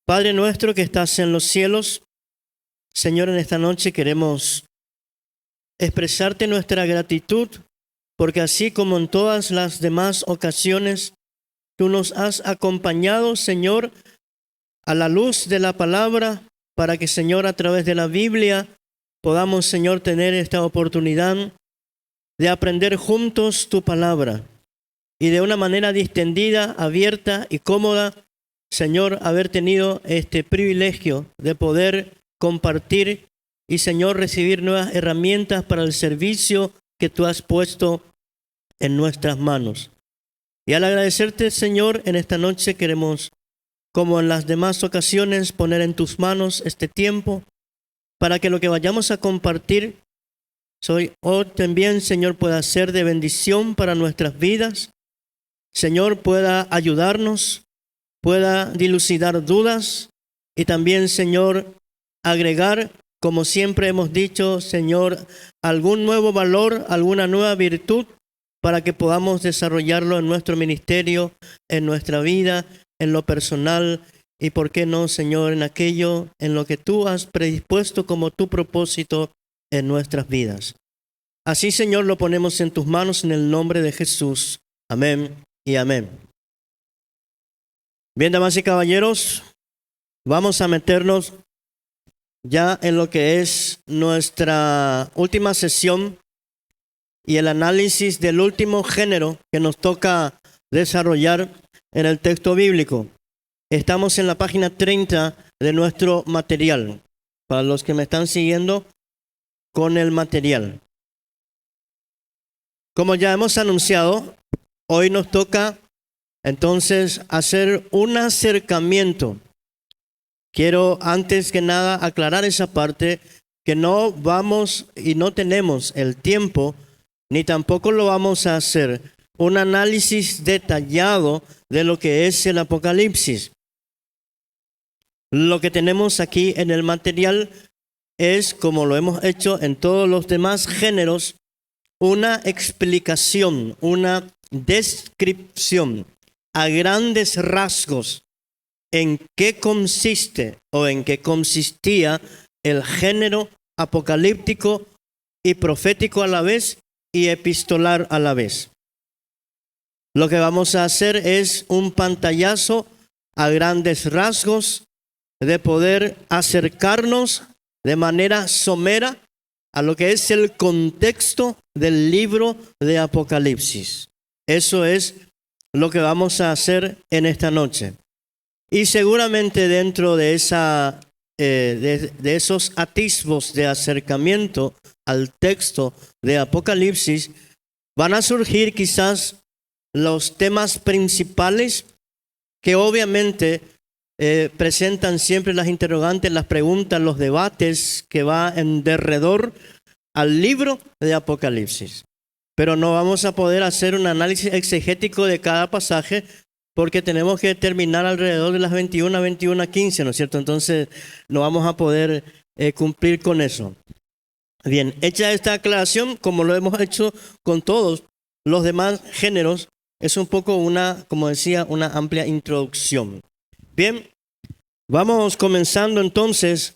Padre nuestro que estás en los cielos, Señor, en esta noche queremos expresarte nuestra gratitud, porque así como en todas las demás ocasiones, tú nos has acompañado, Señor, a la luz de la palabra, para que, Señor, a través de la Biblia podamos, Señor, tener esta oportunidad de aprender juntos tu palabra y de una manera distendida, abierta y cómoda, Señor, haber tenido este privilegio de poder compartir y, Señor, recibir nuevas herramientas para el servicio que tú has puesto en nuestras manos. Y al agradecerte, Señor, en esta noche queremos, como en las demás ocasiones, poner en tus manos este tiempo para que lo que vayamos a compartir hoy también, Señor, pueda ser de bendición para nuestras vidas. Señor, pueda ayudarnos, pueda dilucidar dudas y también, Señor, agregar, como siempre hemos dicho, Señor, algún nuevo valor, alguna nueva virtud para que podamos desarrollarlo en nuestro ministerio, en nuestra vida, en lo personal y, ¿por qué no, Señor, en aquello en lo que tú has predispuesto como tu propósito en nuestras vidas? Así, Señor, lo ponemos en tus manos en el nombre de Jesús. Amén y amén. Bien, damas y caballeros, vamos a meternos ya en lo que es nuestra última sesión y el análisis del último género que nos toca desarrollar en el texto bíblico. Estamos en la página 30 de nuestro material, para los que me están siguiendo con el material. Como ya hemos anunciado, hoy nos toca entonces hacer un acercamiento. Quiero antes que nada aclarar esa parte, que no vamos y no tenemos el tiempo, ni tampoco lo vamos a hacer, un análisis detallado de lo que es el Apocalipsis. Lo que tenemos aquí en el material es, como lo hemos hecho en todos los demás géneros, una explicación, una descripción a grandes rasgos en qué consiste o en qué consistía el género apocalíptico y profético a la vez y epistolar a la vez. Lo que vamos a hacer es un pantallazo a grandes rasgos de poder acercarnos de manera somera a lo que es el contexto del libro de Apocalipsis. Eso es lo que vamos a hacer en esta noche. Y seguramente dentro de esos atisbos de acercamiento al texto de Apocalipsis, van a surgir quizás los temas principales que obviamente presentan siempre las interrogantes, las preguntas, los debates que va en derredor al libro de Apocalipsis. Pero no vamos a poder hacer un análisis exegético de cada pasaje porque tenemos que terminar alrededor de las 21:15, ¿no es cierto? Entonces no vamos a poder cumplir con eso. Bien, hecha esta aclaración, como lo hemos hecho con todos los demás géneros, es un poco como decía, una amplia introducción. Bien, vamos comenzando entonces.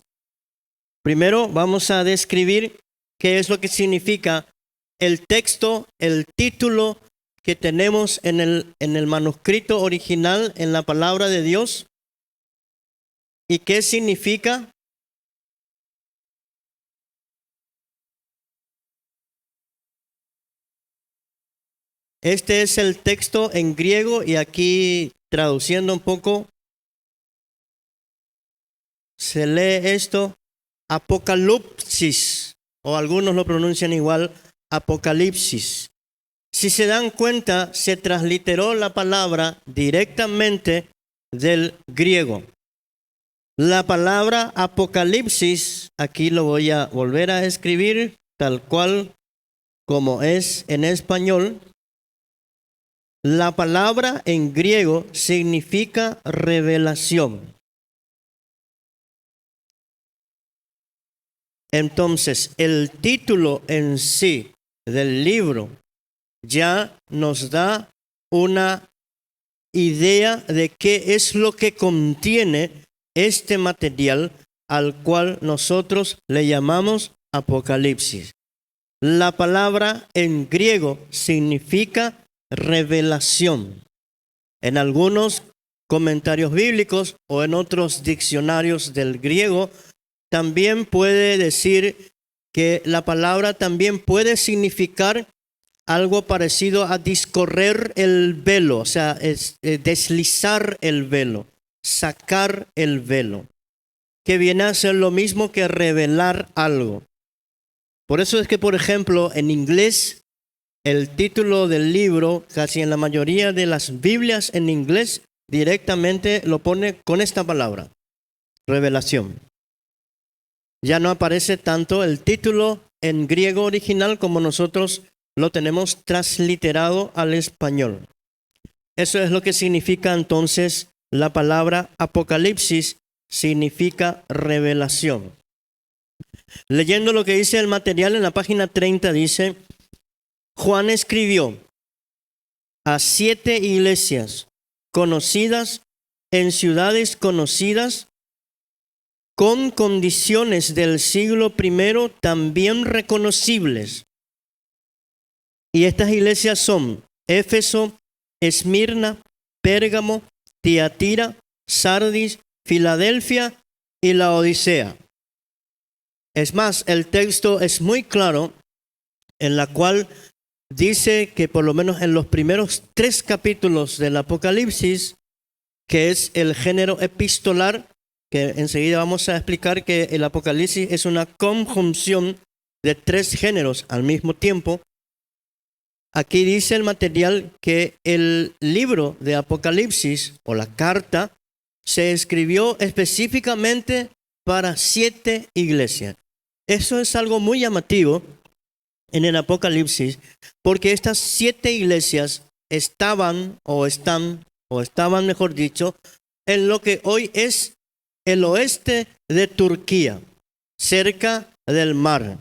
Primero vamos a describir qué es lo que significa el texto, el título que tenemos en el manuscrito original, en la palabra de Dios, y qué significa este es el texto en griego, y aquí traduciendo un poco se lee esto Apocalipsis, o algunos lo pronuncian igual, Apocalipsis. Si se dan cuenta, se transliteró la palabra directamente del griego. La palabra Apocalipsis, aquí lo voy a volver a escribir tal cual como es en español. La palabra en griego significa revelación. Entonces, el título en sí del libro ya nos da una idea de qué es lo que contiene este material al cual nosotros le llamamos Apocalipsis. La palabra en griego significa revelación. En algunos comentarios bíblicos o en otros diccionarios del griego también puede decir que la palabra también puede significar algo parecido a discorrer el velo, o sea, deslizar el velo, sacar el velo, que viene a ser lo mismo que revelar algo. Por eso es que, por ejemplo, en inglés, el título del libro, casi en la mayoría de las Biblias en inglés, directamente lo pone con esta palabra, revelación. Ya no aparece tanto el título en griego original como nosotros lo tenemos transliterado al español. Eso es lo que significa entonces la palabra Apocalipsis, significa revelación. Leyendo lo que dice el material en la página 30 dice: Juan escribió a 7 iglesias conocidas en ciudades conocidas con condiciones del siglo I también reconocibles. Y estas iglesias son Éfeso, Esmirna, Pérgamo, Tiatira, Sardis, Filadelfia y la Odisea. Es más, el texto es muy claro, en la cual dice que por lo menos en los primeros 3 capítulos del Apocalipsis, que es el género epistolar, que enseguida vamos a explicar que el Apocalipsis es una conjunción de 3 géneros al mismo tiempo. Aquí dice el material que el libro de Apocalipsis o la carta se escribió específicamente para 7 iglesias. Eso es algo muy llamativo en el Apocalipsis, porque estas 7 iglesias estaban, mejor dicho, en lo que hoy es el oeste de Turquía, cerca del mar.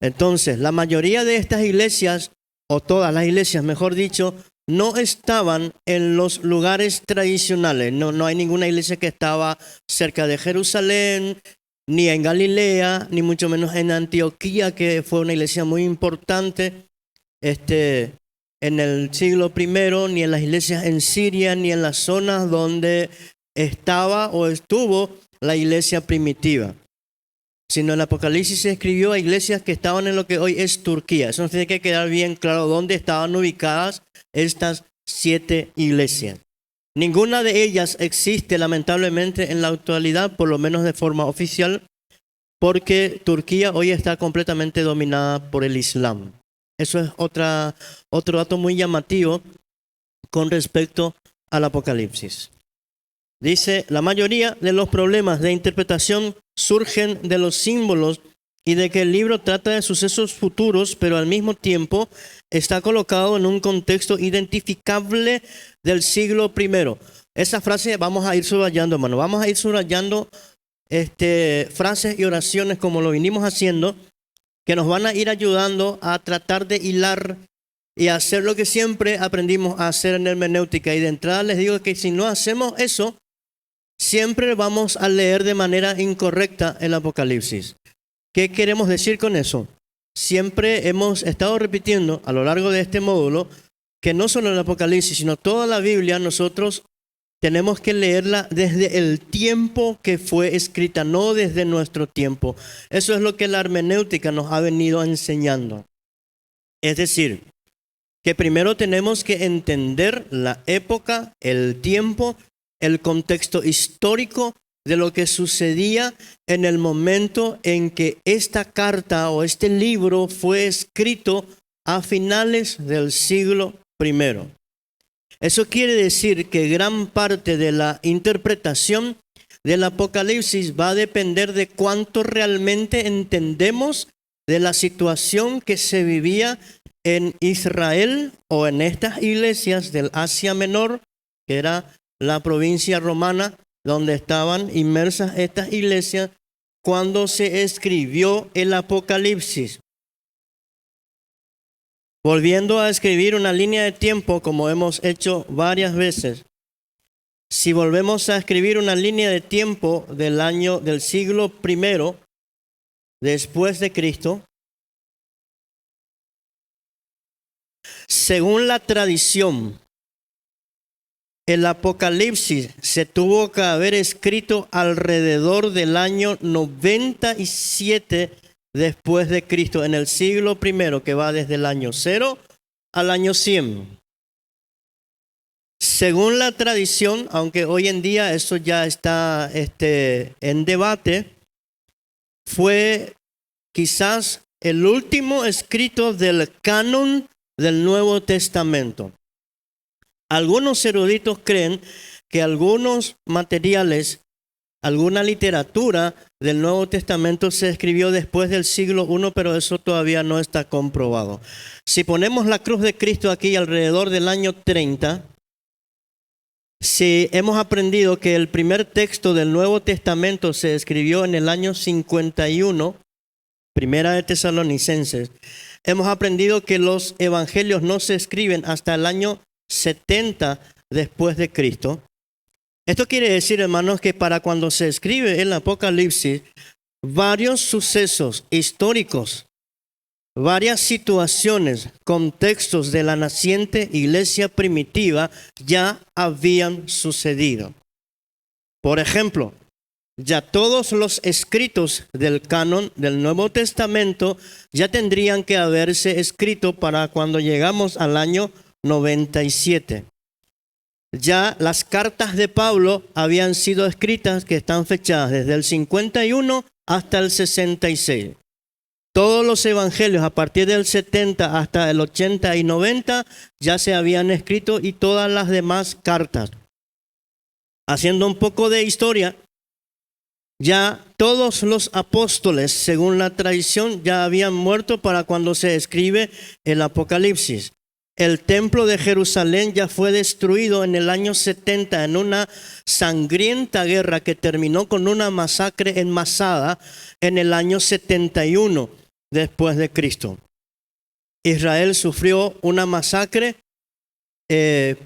Entonces, la mayoría de estas iglesias, o todas las iglesias, mejor dicho, no estaban en los lugares tradicionales. No hay ninguna iglesia que estaba cerca de Jerusalén, ni en Galilea, ni mucho menos en Antioquía, que fue una iglesia muy importante en el siglo I, ni en las iglesias en Siria, ni en las zonas donde estaba o estuvo la iglesia primitiva. Sino el Apocalipsis se escribió a iglesias que estaban en lo que hoy es Turquía. Eso nos tiene que quedar bien claro dónde estaban ubicadas estas 7 iglesias. Ninguna de ellas existe lamentablemente en la actualidad, por lo menos de forma oficial, porque Turquía hoy está completamente dominada por el Islam. Eso es otro dato muy llamativo con respecto al Apocalipsis. Dice, la mayoría de los problemas de interpretación surgen de los símbolos y de que el libro trata de sucesos futuros, pero al mismo tiempo está colocado en un contexto identificable del siglo I. Esa frase vamos a ir subrayando, hermano. Vamos a ir subrayando frases y oraciones como lo vinimos haciendo, que nos van a ir ayudando a tratar de hilar y hacer lo que siempre aprendimos a hacer en hermenéutica. Y de entrada les digo que si no hacemos eso, siempre vamos a leer de manera incorrecta el Apocalipsis. ¿Qué queremos decir con eso? Siempre hemos estado repitiendo a lo largo de este módulo que no solo el Apocalipsis, sino toda la Biblia, nosotros tenemos que leerla desde el tiempo que fue escrita, no desde nuestro tiempo. Eso es lo que la hermenéutica nos ha venido enseñando. Es decir, que primero tenemos que entender la época, el tiempo, el contexto histórico de lo que sucedía en el momento en que esta carta o este libro fue escrito a finales del siglo I. Eso quiere decir que gran parte de la interpretación del Apocalipsis va a depender de cuánto realmente entendemos de la situación que se vivía en Israel o en estas iglesias del Asia Menor, que era la provincia romana donde estaban inmersas estas iglesias cuando se escribió el Apocalipsis. Volviendo a escribir una línea de tiempo como hemos hecho varias veces, Si volvemos a escribir una línea de tiempo del siglo primero después de Cristo, según la tradición, el Apocalipsis se tuvo que haber escrito alrededor del año 97 después de Cristo, en el siglo primero, que va desde el año 0 al año 100. Según la tradición, aunque hoy en día eso ya está en debate, fue quizás el último escrito del canon del Nuevo Testamento. Algunos eruditos creen que algunos materiales, alguna literatura del Nuevo Testamento se escribió después del siglo I, pero eso todavía no está comprobado. Si ponemos la cruz de Cristo aquí alrededor del año 30, si hemos aprendido que el primer texto del Nuevo Testamento se escribió en el año 51, Primera de Tesalonicenses, hemos aprendido que los evangelios no se escriben hasta el año 70 después de Cristo. Esto quiere decir, hermanos, que para cuando se escribe el Apocalipsis, varios sucesos históricos, varias situaciones, contextos de la naciente iglesia primitiva ya habían sucedido. Por ejemplo, ya todos los escritos del canon del Nuevo Testamento ya tendrían que haberse escrito para cuando llegamos al año 97. Ya las cartas de Pablo habían sido escritas, que están fechadas desde el 51 hasta el 66. Todos los evangelios a partir del 70 hasta el 80 y 90 ya se habían escrito, y todas las demás cartas. Haciendo un poco de historia, ya todos los apóstoles, según la tradición, ya habían muerto para cuando se escribe el Apocalipsis. El templo de Jerusalén ya fue destruido en el año 70 en una sangrienta guerra que terminó con una masacre en Masada en el año 71 después de Cristo. Israel sufrió una masacre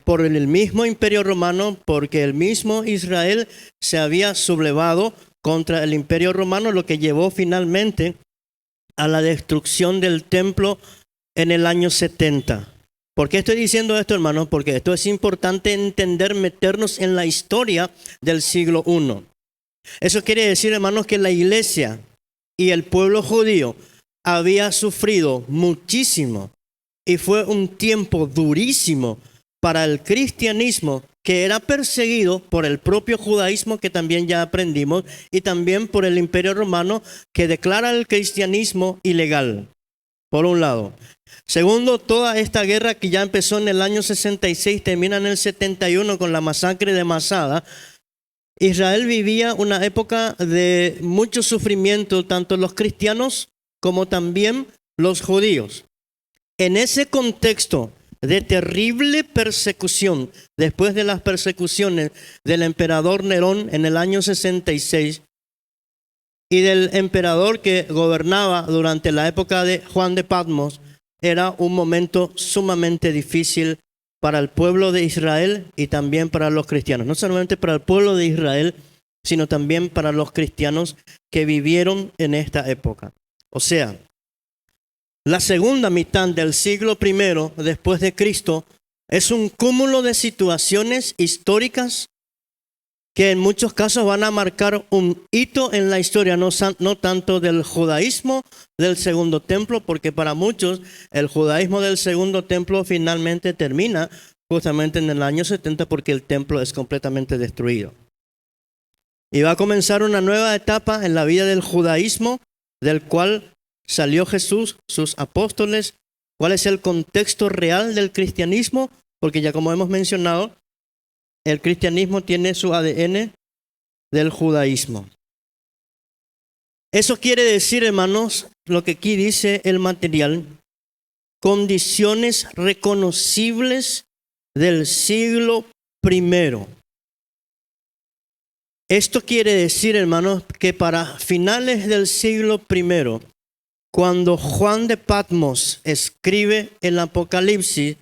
por el mismo Imperio Romano, porque el mismo Israel se había sublevado contra el Imperio Romano, lo que llevó finalmente a la destrucción del templo en el año 70. ¿Por qué estoy diciendo esto, hermanos? Porque esto es importante entender, meternos en la historia del siglo I. Eso quiere decir, hermanos, que la iglesia y el pueblo judío había sufrido muchísimo, y fue un tiempo durísimo para el cristianismo, que era perseguido por el propio judaísmo, que también ya aprendimos, y también por el Imperio Romano, que declara el cristianismo ilegal, por un lado. Segundo, toda esta guerra que ya empezó en el año 66, termina en el 71 con la masacre de Masada. Israel vivía una época de mucho sufrimiento, tanto los cristianos como también los judíos. En ese contexto de terrible persecución, después de las persecuciones del emperador Nerón en el año 66 y del emperador que gobernaba durante la época de Juan de Patmos, era un momento sumamente difícil para el pueblo de Israel y también para los cristianos. No solamente para el pueblo de Israel, sino también para los cristianos que vivieron en esta época. O sea, la segunda mitad del siglo I después de Cristo es un cúmulo de situaciones históricas que en muchos casos van a marcar un hito en la historia, no tanto del judaísmo del Segundo Templo, porque para muchos el judaísmo del Segundo Templo finalmente termina justamente en el año 70, porque el templo es completamente destruido. Y va a comenzar una nueva etapa en la vida del judaísmo, del cual salió Jesús, sus apóstoles. ¿Cuál es el contexto real del cristianismo? Porque ya como hemos mencionado, el cristianismo tiene su ADN del judaísmo. Eso quiere decir, hermanos, lo que aquí dice el material, condiciones reconocibles del siglo I. Esto quiere decir, hermanos, que para finales del siglo I, cuando Juan de Patmos escribe el Apocalipsis,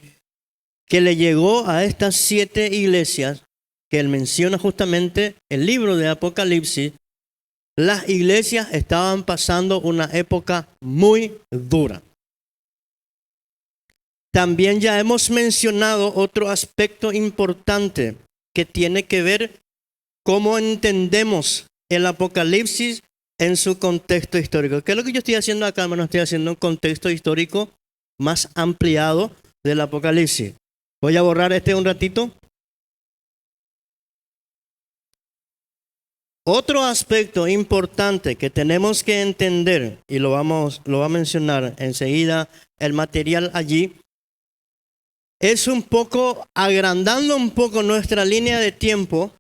que le llegó a estas 7 iglesias, que él menciona justamente el libro de Apocalipsis, las iglesias estaban pasando una época muy dura. También ya hemos mencionado otro aspecto importante que tiene que ver cómo entendemos el Apocalipsis en su contexto histórico. ¿Qué es lo que yo estoy haciendo acá, hermano? Estoy haciendo un contexto histórico más ampliado del Apocalipsis. Voy a borrar un ratito. Otro aspecto importante que tenemos que entender, y lo va a mencionar enseguida el material allí, es un poco, agrandando un poco nuestra línea de tiempo.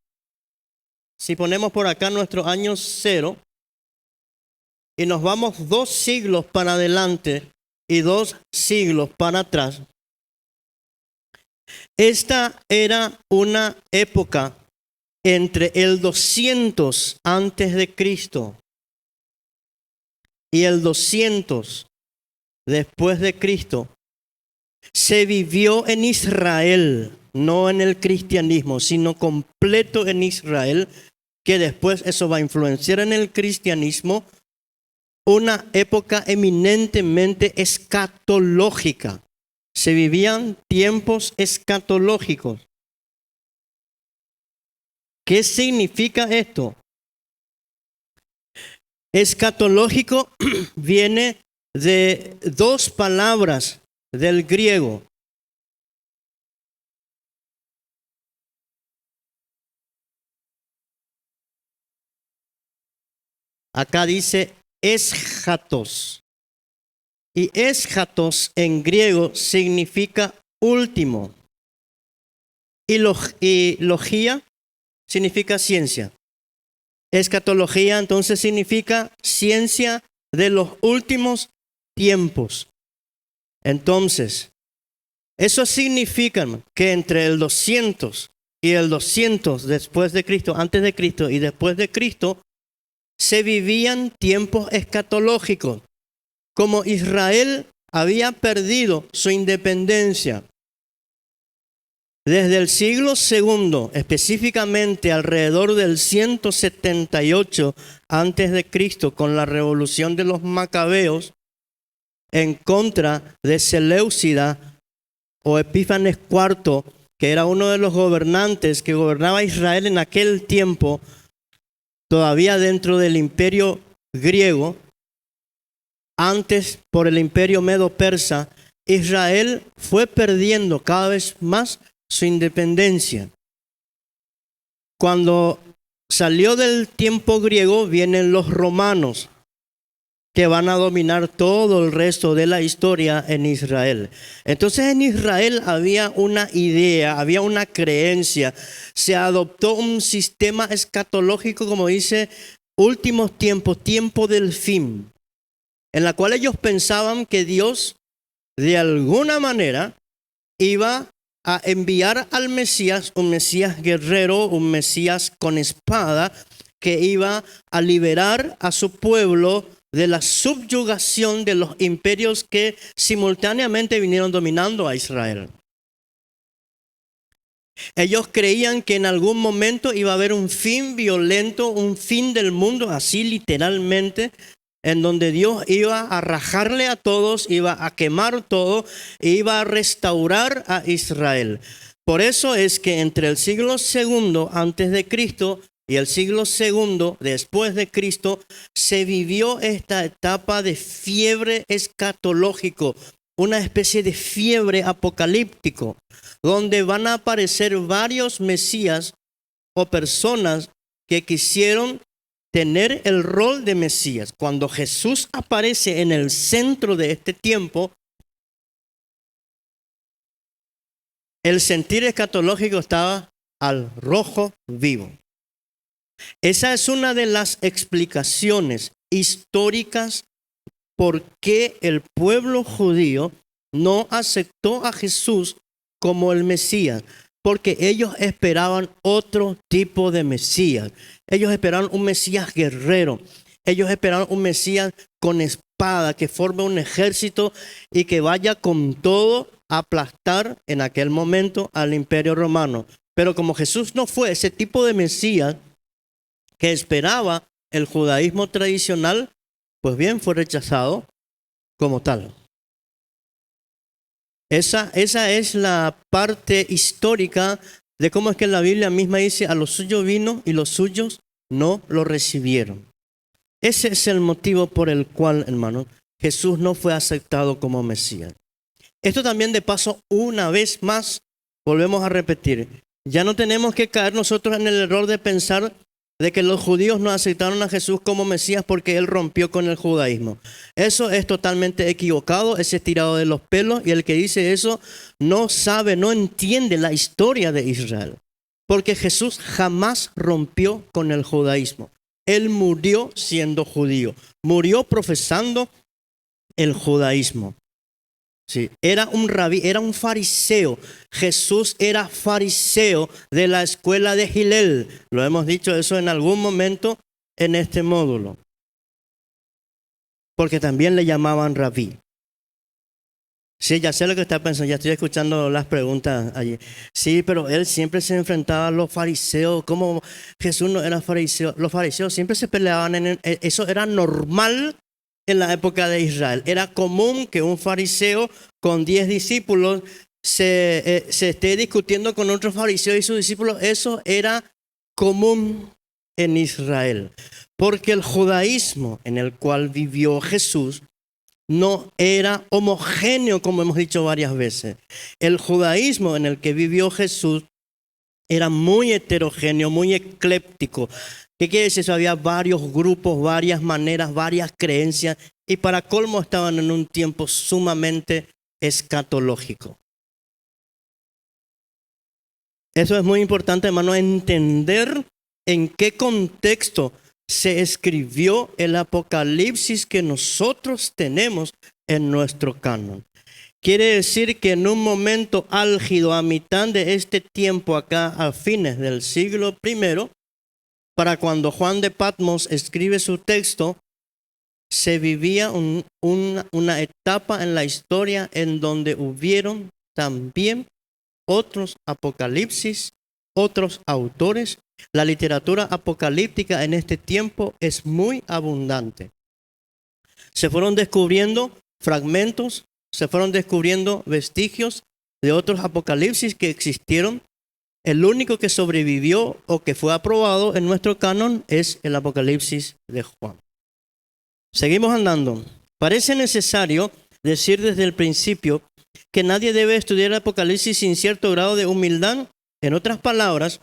Si ponemos por acá nuestro año 0 y nos vamos 2 siglos para adelante y 2 siglos para atrás, esta era una época entre el 200 antes de Cristo y el 200 después de Cristo. Se vivió en Israel, no en el cristianismo, sino completo en Israel, que después eso va a influenciar en el cristianismo, una época eminentemente escatológica. Se vivían tiempos escatológicos. ¿Qué significa esto? Escatológico viene de 2 palabras del griego. Acá dice eschatos. Y eschatos en griego significa último. Y logía significa ciencia. Escatología entonces significa ciencia de los últimos tiempos. Entonces, eso significa que entre el 200 y el 200 después de Cristo, antes de Cristo y después de Cristo, se vivían tiempos escatológicos. Como Israel había perdido su independencia desde el siglo II, específicamente alrededor del 178 antes de Cristo, con la revolución de los macabeos, en contra de Seleucida o Epífanes IV, que era uno de los gobernantes que gobernaba Israel en aquel tiempo, todavía dentro del imperio griego, antes por el imperio medo-persa. Israel fue perdiendo cada vez más su independencia. Cuando salió del tiempo griego, vienen los romanos, que van a dominar todo el resto de la historia en Israel. Entonces en Israel había una idea, había una creencia, se adoptó un sistema escatológico, como dice, últimos tiempos, tiempo del fin, en la cual ellos pensaban que Dios de alguna manera iba a enviar al Mesías, un Mesías guerrero, un Mesías con espada, que iba a liberar a su pueblo de la subyugación de los imperios que simultáneamente vinieron dominando a Israel. Ellos creían que en algún momento iba a haber un fin violento, un fin del mundo, así literalmente, en donde Dios iba a rajarle a todos, iba a quemar todo e iba a restaurar a Israel. Por eso es que entre el siglo II antes de Cristo y el siglo II después de Cristo se vivió esta etapa de fiebre escatológico, una especie de fiebre apocalíptico, donde van a aparecer varios mesías o personas que quisieron tener el rol de Mesías. Cuando Jesús aparece en el centro de este tiempo, el sentir escatológico estaba al rojo vivo. Esa es una de las explicaciones históricas por qué el pueblo judío no aceptó a Jesús como el Mesías, porque ellos esperaban otro tipo de Mesías. Ellos esperaban un Mesías guerrero. Ellos esperaban un Mesías con espada, que forme un ejército y que vaya con todo a aplastar en aquel momento al imperio romano. Pero como Jesús no fue ese tipo de Mesías que esperaba el judaísmo tradicional, pues bien, fue rechazado como tal. Esa es la parte histórica de cómo es que la Biblia misma dice, a los suyos vino y los suyos no lo recibieron. Ese es el motivo por el cual, hermano, Jesús no fue aceptado como Mesías. Esto también de paso, una vez más, volvemos a repetir. Ya no tenemos que caer nosotros en el error de pensar de que los judíos no aceptaron a Jesús como Mesías porque Él rompió con el judaísmo. Eso es totalmente equivocado, es estirado de los pelos, y el que dice eso no sabe, no entiende la historia de Israel. Porque Jesús jamás rompió con el judaísmo. Él murió siendo judío, murió profesando el judaísmo. Sí, era un rabí, era un fariseo. Jesús era fariseo de la escuela de Hillel. Lo hemos dicho eso en algún momento en este módulo. Porque también le llamaban rabí. Sí, ya sé lo que está pensando, ya estoy escuchando las preguntas allí. Sí, pero él siempre se enfrentaba a los fariseos. ¿Cómo Jesús no era fariseo? Los fariseos siempre se peleaban, eso era normal en la época de Israel. Era común que un fariseo con 10 discípulos se esté discutiendo con otro fariseo y sus discípulos. Eso era común en Israel. Porque el judaísmo en el cual vivió Jesús no era homogéneo, como hemos dicho varias veces. El judaísmo en el que vivió Jesús era muy heterogéneo, muy ecléptico. ¿Qué quiere decir eso? Había varios grupos, varias maneras, varias creencias, y para colmo estaban en un tiempo sumamente escatológico. Eso es muy importante, hermano, entender en qué contexto se escribió el Apocalipsis que nosotros tenemos en nuestro canon. Quiere decir que en un momento álgido, a mitad de este tiempo acá, a fines del siglo I, para cuando Juan de Patmos escribe su texto, se vivía una etapa en la historia en donde hubieron también otros apocalipsis, otros autores. La literatura apocalíptica en este tiempo es muy abundante. Se fueron descubriendo fragmentos, se fueron descubriendo vestigios de otros apocalipsis que existieron. El único que sobrevivió o que fue aprobado en nuestro canon es el Apocalipsis de Juan. Seguimos andando. Parece necesario decir desde el principio que nadie debe estudiar el Apocalipsis sin cierto grado de humildad. En otras palabras,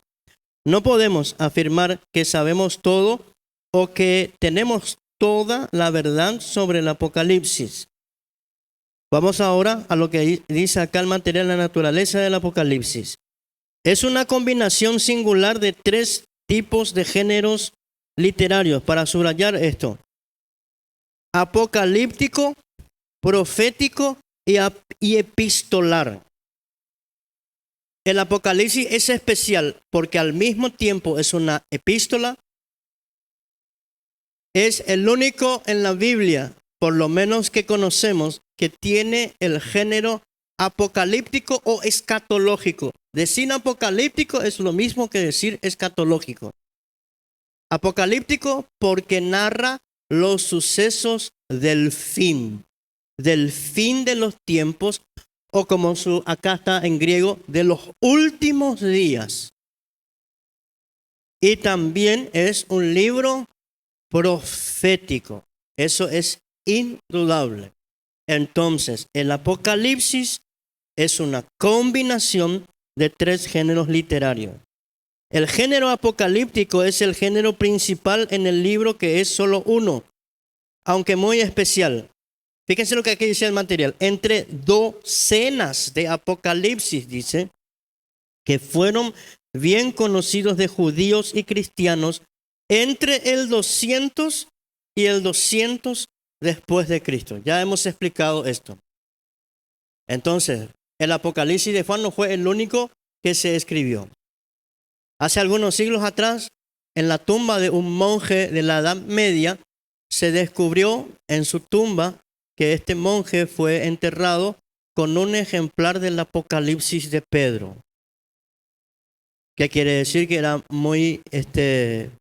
no podemos afirmar que sabemos todo o que tenemos toda la verdad sobre el Apocalipsis. Vamos ahora a lo que dice acá el material, la naturaleza del Apocalipsis. Es una combinación singular de 3 tipos de géneros literarios. Para subrayar esto: apocalíptico, profético y epistolar. El Apocalipsis es especial porque al mismo tiempo es una epístola. Es el único en la Biblia, por lo menos que conocemos, que tiene el género apocalíptico o escatológico. Decir apocalíptico es lo mismo que decir escatológico. Apocalíptico porque narra los sucesos del fin de los tiempos, o como acá está en griego, de los últimos días. Y también es un libro profético. Eso es indudable. Entonces, el Apocalipsis es una combinación de 3 géneros literarios. El género apocalíptico es el género principal en el libro, que es solo uno, aunque muy especial. Fíjense lo que aquí dice el material. Entre docenas de apocalipsis, dice, que fueron bien conocidos de judíos y cristianos entre el 200 y el 200 después de Cristo. Ya hemos explicado esto. Entonces, el Apocalipsis de Juan no fue el único que se escribió. Hace algunos siglos atrás, en la tumba de un monje de la Edad Media, se descubrió en su tumba que este monje fue enterrado con un ejemplar del Apocalipsis de Pedro. que quiere decir que era muy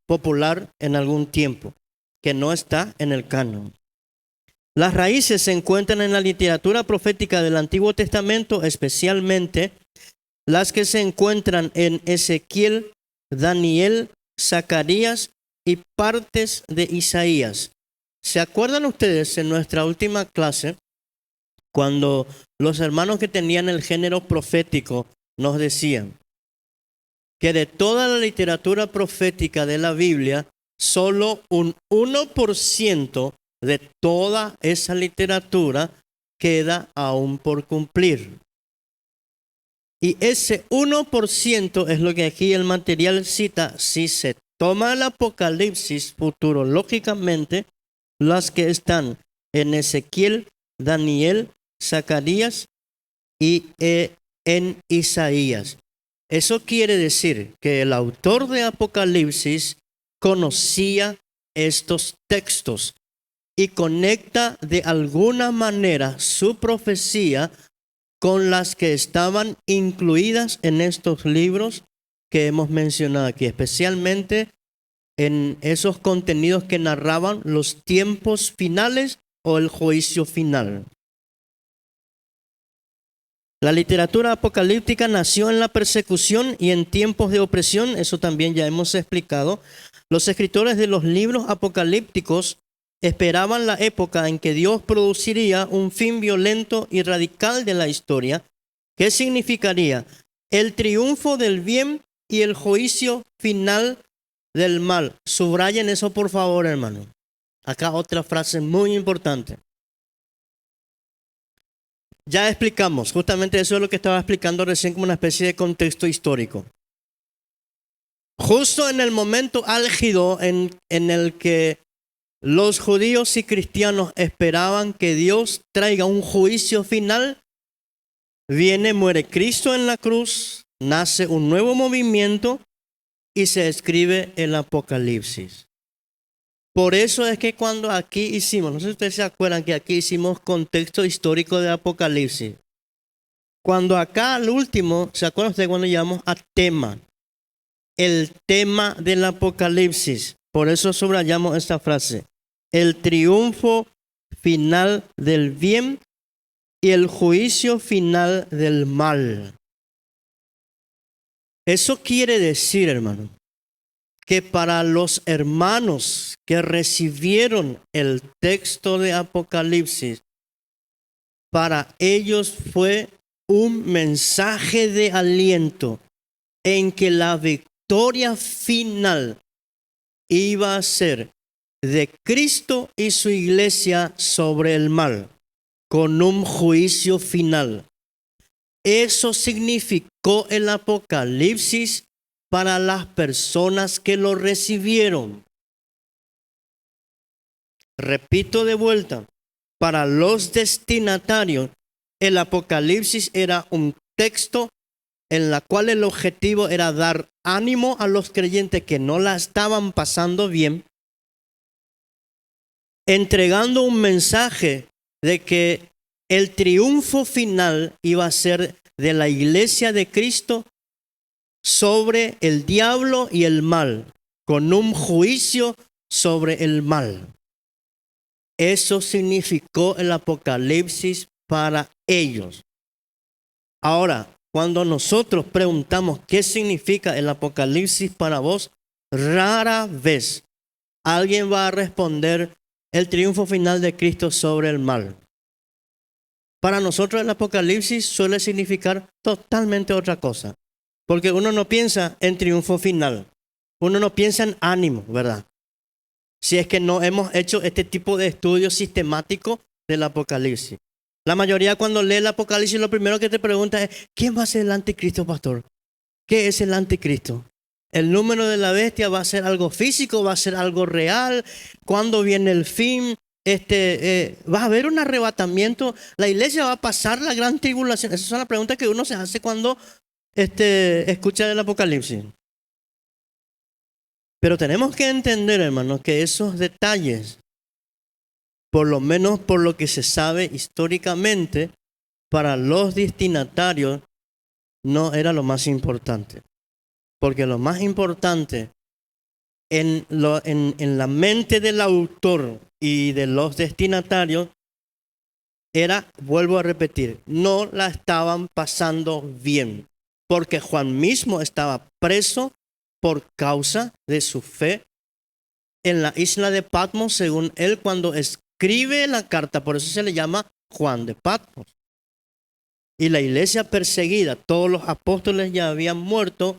popular en algún tiempo, que no está en el canon. Las raíces se encuentran en la literatura profética del Antiguo Testamento, especialmente las que se encuentran en Ezequiel, Daniel, Zacarías y partes de Isaías. ¿Se acuerdan ustedes en nuestra última clase cuando los hermanos que tenían el género profético nos decían que de toda la literatura profética de la Biblia, solo un 1% de toda esa literatura queda aún por cumplir? Y ese 1% es lo que aquí el material cita. Si se toma el Apocalipsis futurológicamente, las que están en Ezequiel, Daniel, Zacarías y en Isaías. Eso quiere decir que el autor de Apocalipsis conocía estos textos y conecta de alguna manera su profecía con las que estaban incluidas en estos libros que hemos mencionado aquí, especialmente en esos contenidos que narraban los tiempos finales o el juicio final. La literatura apocalíptica nació en la persecución y en tiempos de opresión, eso también ya hemos explicado. Los escritores de los libros apocalípticos esperaban la época en que Dios produciría un fin violento y radical de la historia, que significaría el triunfo del bien y el juicio final del mal. Subrayen eso, por favor, hermano. Acá otra frase muy importante. Ya explicamos, justamente eso es lo que estaba explicando recién como una especie de contexto histórico. Justo en el momento álgido en el que los judíos y cristianos esperaban que Dios traiga un juicio final, muere Cristo en la cruz, nace un nuevo movimiento y se escribe el Apocalipsis. Por eso es que cuando aquí hicimos, no sé si ustedes se acuerdan que aquí hicimos contexto histórico de Apocalipsis. Cuando acá al último, ¿se acuerdan ustedes cuando llamamos a tema? El tema del Apocalipsis. Por eso subrayamos esta frase. El triunfo final del bien y el juicio final del mal. Eso quiere decir, hermano, que para los hermanos que recibieron el texto de Apocalipsis, para ellos fue un mensaje de aliento en que la victoria final iba a ser de Cristo y su iglesia sobre el mal, con un juicio final. Eso significó el Apocalipsis para las personas que lo recibieron. Repito de vuelta, para los destinatarios, el Apocalipsis era un texto en la cual el objetivo era dar ánimo a los creyentes que no la estaban pasando bien, entregando un mensaje de que el triunfo final iba a ser de la iglesia de Cristo sobre el diablo y el mal, con un juicio sobre el mal. Eso significó el Apocalipsis para ellos. Ahora, cuando nosotros preguntamos qué significa el Apocalipsis para vos, rara vez alguien va a responder el triunfo final de Cristo sobre el mal. Para nosotros el Apocalipsis suele significar totalmente otra cosa. Porque uno no piensa en triunfo final. Uno no piensa en ánimo, ¿verdad? Si es que no hemos hecho este tipo de estudio sistemático del Apocalipsis. La mayoría cuando lee el Apocalipsis lo primero que te pregunta es, ¿quién va a ser el anticristo, pastor? ¿Qué es el anticristo? ¿El número de la bestia va a ser algo físico? ¿Va a ser algo real? ¿Cuándo viene el fin? ¿Va a haber un arrebatamiento? ¿La iglesia va a pasar la gran tribulación? Esas son las preguntas que uno se hace cuando escucha el Apocalipsis. Pero tenemos que entender, hermanos, que esos detalles, por lo menos por lo que se sabe históricamente, para los destinatarios no era lo más importante. Porque lo más importante en la mente del autor y de los destinatarios era, vuelvo a repetir, no la estaban pasando bien, porque Juan mismo estaba preso por causa de su fe en la isla de Patmos, según él cuando escribe la carta, por eso se le llama Juan de Patmos. Y la iglesia perseguida, todos los apóstoles ya habían muerto.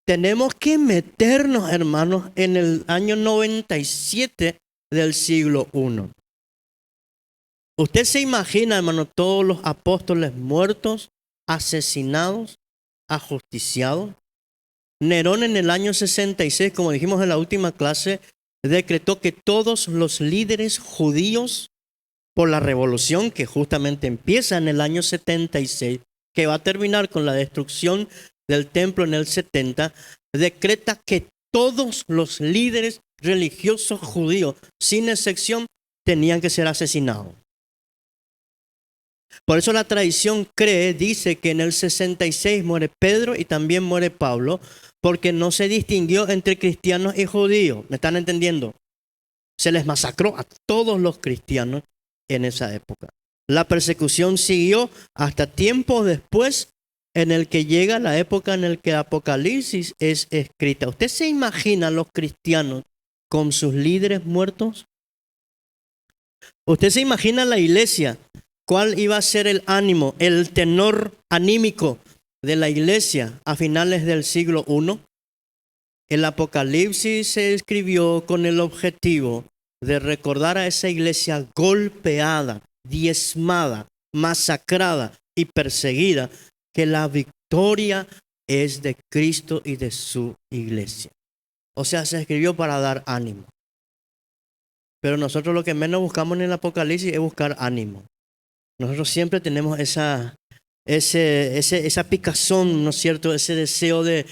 Tenemos que meternos, hermanos, en el año 97 del siglo I. ¿Usted se imagina, hermano, todos los apóstoles muertos, asesinados, ajusticiados? Nerón en el año 66, como dijimos en la última clase, decretó que todos los líderes judíos, por la revolución que justamente empieza en el año 76, que va a terminar con la destrucción del templo en el 70, decreta que todos los líderes religiosos judíos, sin excepción, tenían que ser asesinados. Por eso la tradición dice que en el 66 muere Pedro y también muere Pablo, porque no se distinguió entre cristianos y judíos. ¿Me están entendiendo? Se les masacró a todos los cristianos en esa época. La persecución siguió hasta tiempo después, en el que llega la época en la que Apocalipsis es escrita. ¿Usted se imagina los cristianos con sus líderes muertos? ¿Usted se imagina la iglesia? ¿Cuál iba a ser el ánimo, el tenor anímico de la iglesia a finales del siglo I? El Apocalipsis se escribió con el objetivo de recordar a esa iglesia golpeada, diezmada, masacrada y perseguida, que la victoria es de Cristo y de su iglesia. O sea, se escribió para dar ánimo. Pero nosotros lo que menos buscamos en el Apocalipsis es buscar ánimo. Nosotros siempre tenemos esa picazón, ¿no es cierto? Ese deseo de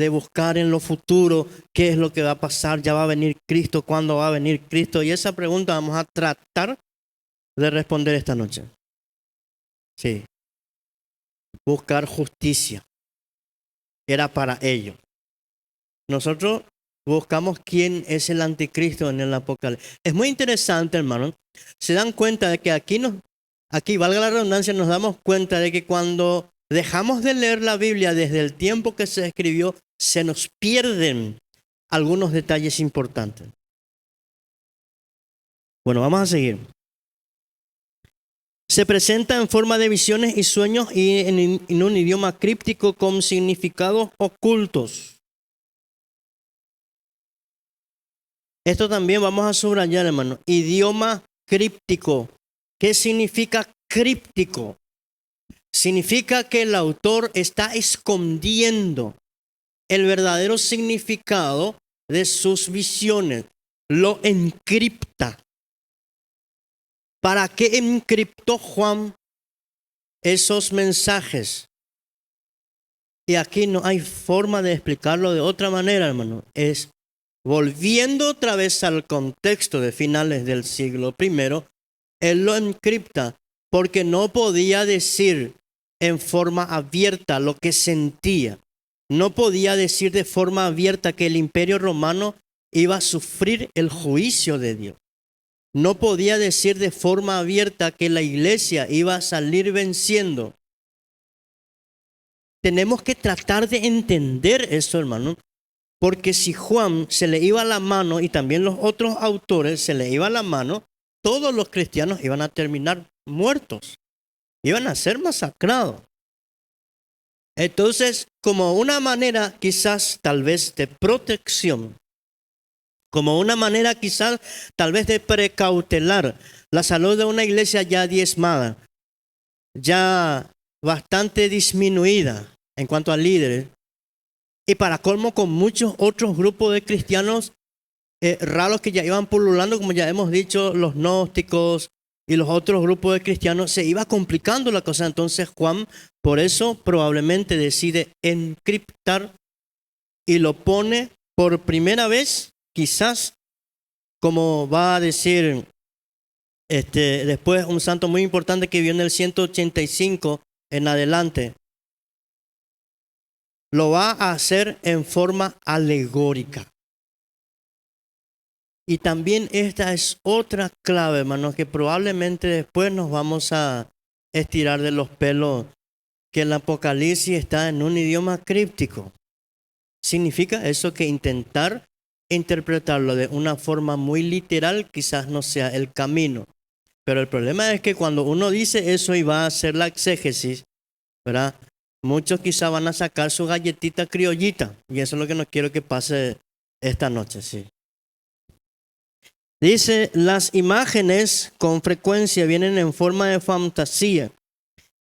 buscar en lo futuro qué es lo que va a pasar, ya va a venir Cristo, ¿cuándo va a venir Cristo? Y esa pregunta vamos a tratar de responder esta noche. Sí. Buscar justicia. Era para ellos. Nosotros buscamos quién es el anticristo en el Apocalipsis. Es muy interesante, hermano. Se dan cuenta de que aquí, valga la redundancia, nos damos cuenta de que cuando dejamos de leer la Biblia desde el tiempo que se escribió, se nos pierden algunos detalles importantes. Bueno, vamos a seguir. Se presenta en forma de visiones y sueños y en un idioma críptico con significados ocultos. Esto también vamos a subrayar, hermano. Idioma críptico. ¿Qué significa críptico? Significa que el autor está escondiendo el verdadero significado de sus visiones. Lo encripta. ¿Para qué encriptó Juan esos mensajes? Y aquí no hay forma de explicarlo de otra manera, hermano. Es volviendo otra vez al contexto de finales del siglo I, él lo encripta porque no podía decir en forma abierta lo que sentía. No podía decir de forma abierta que el Imperio Romano iba a sufrir el juicio de Dios. No podía decir de forma abierta que la iglesia iba a salir venciendo. Tenemos que tratar de entender eso, hermano, porque si Juan se le iba la mano y también los otros autores se le iba la mano, todos los cristianos iban a terminar muertos, iban a ser masacrados. Entonces, como una manera quizás tal vez de protección, como una manera quizás tal vez de precautelar la salud de una iglesia ya diezmada, ya bastante disminuida en cuanto a líderes, y para colmo con muchos otros grupos de cristianos raros que ya iban pululando, como ya hemos dicho, los gnósticos y los otros grupos de cristianos, se iba complicando la cosa. Entonces Juan, por eso probablemente decide encriptar y lo pone por primera vez, quizás, como va a decir después un santo muy importante que vivió en el 185 en adelante. lo va a hacer en forma alegórica. Y también esta es otra clave, hermanos, que probablemente después nos vamos a estirar de los pelos, que el Apocalipsis está en un idioma críptico. Significa eso que intentar interpretarlo de una forma muy literal quizás no sea el camino. Pero el problema es que cuando uno dice eso y va a hacer la exégesis, ¿verdad? Muchos quizás van a sacar su galletita criollita. Y eso es lo que no quiero que pase esta noche, sí. Dice, las imágenes con frecuencia vienen en forma de fantasía.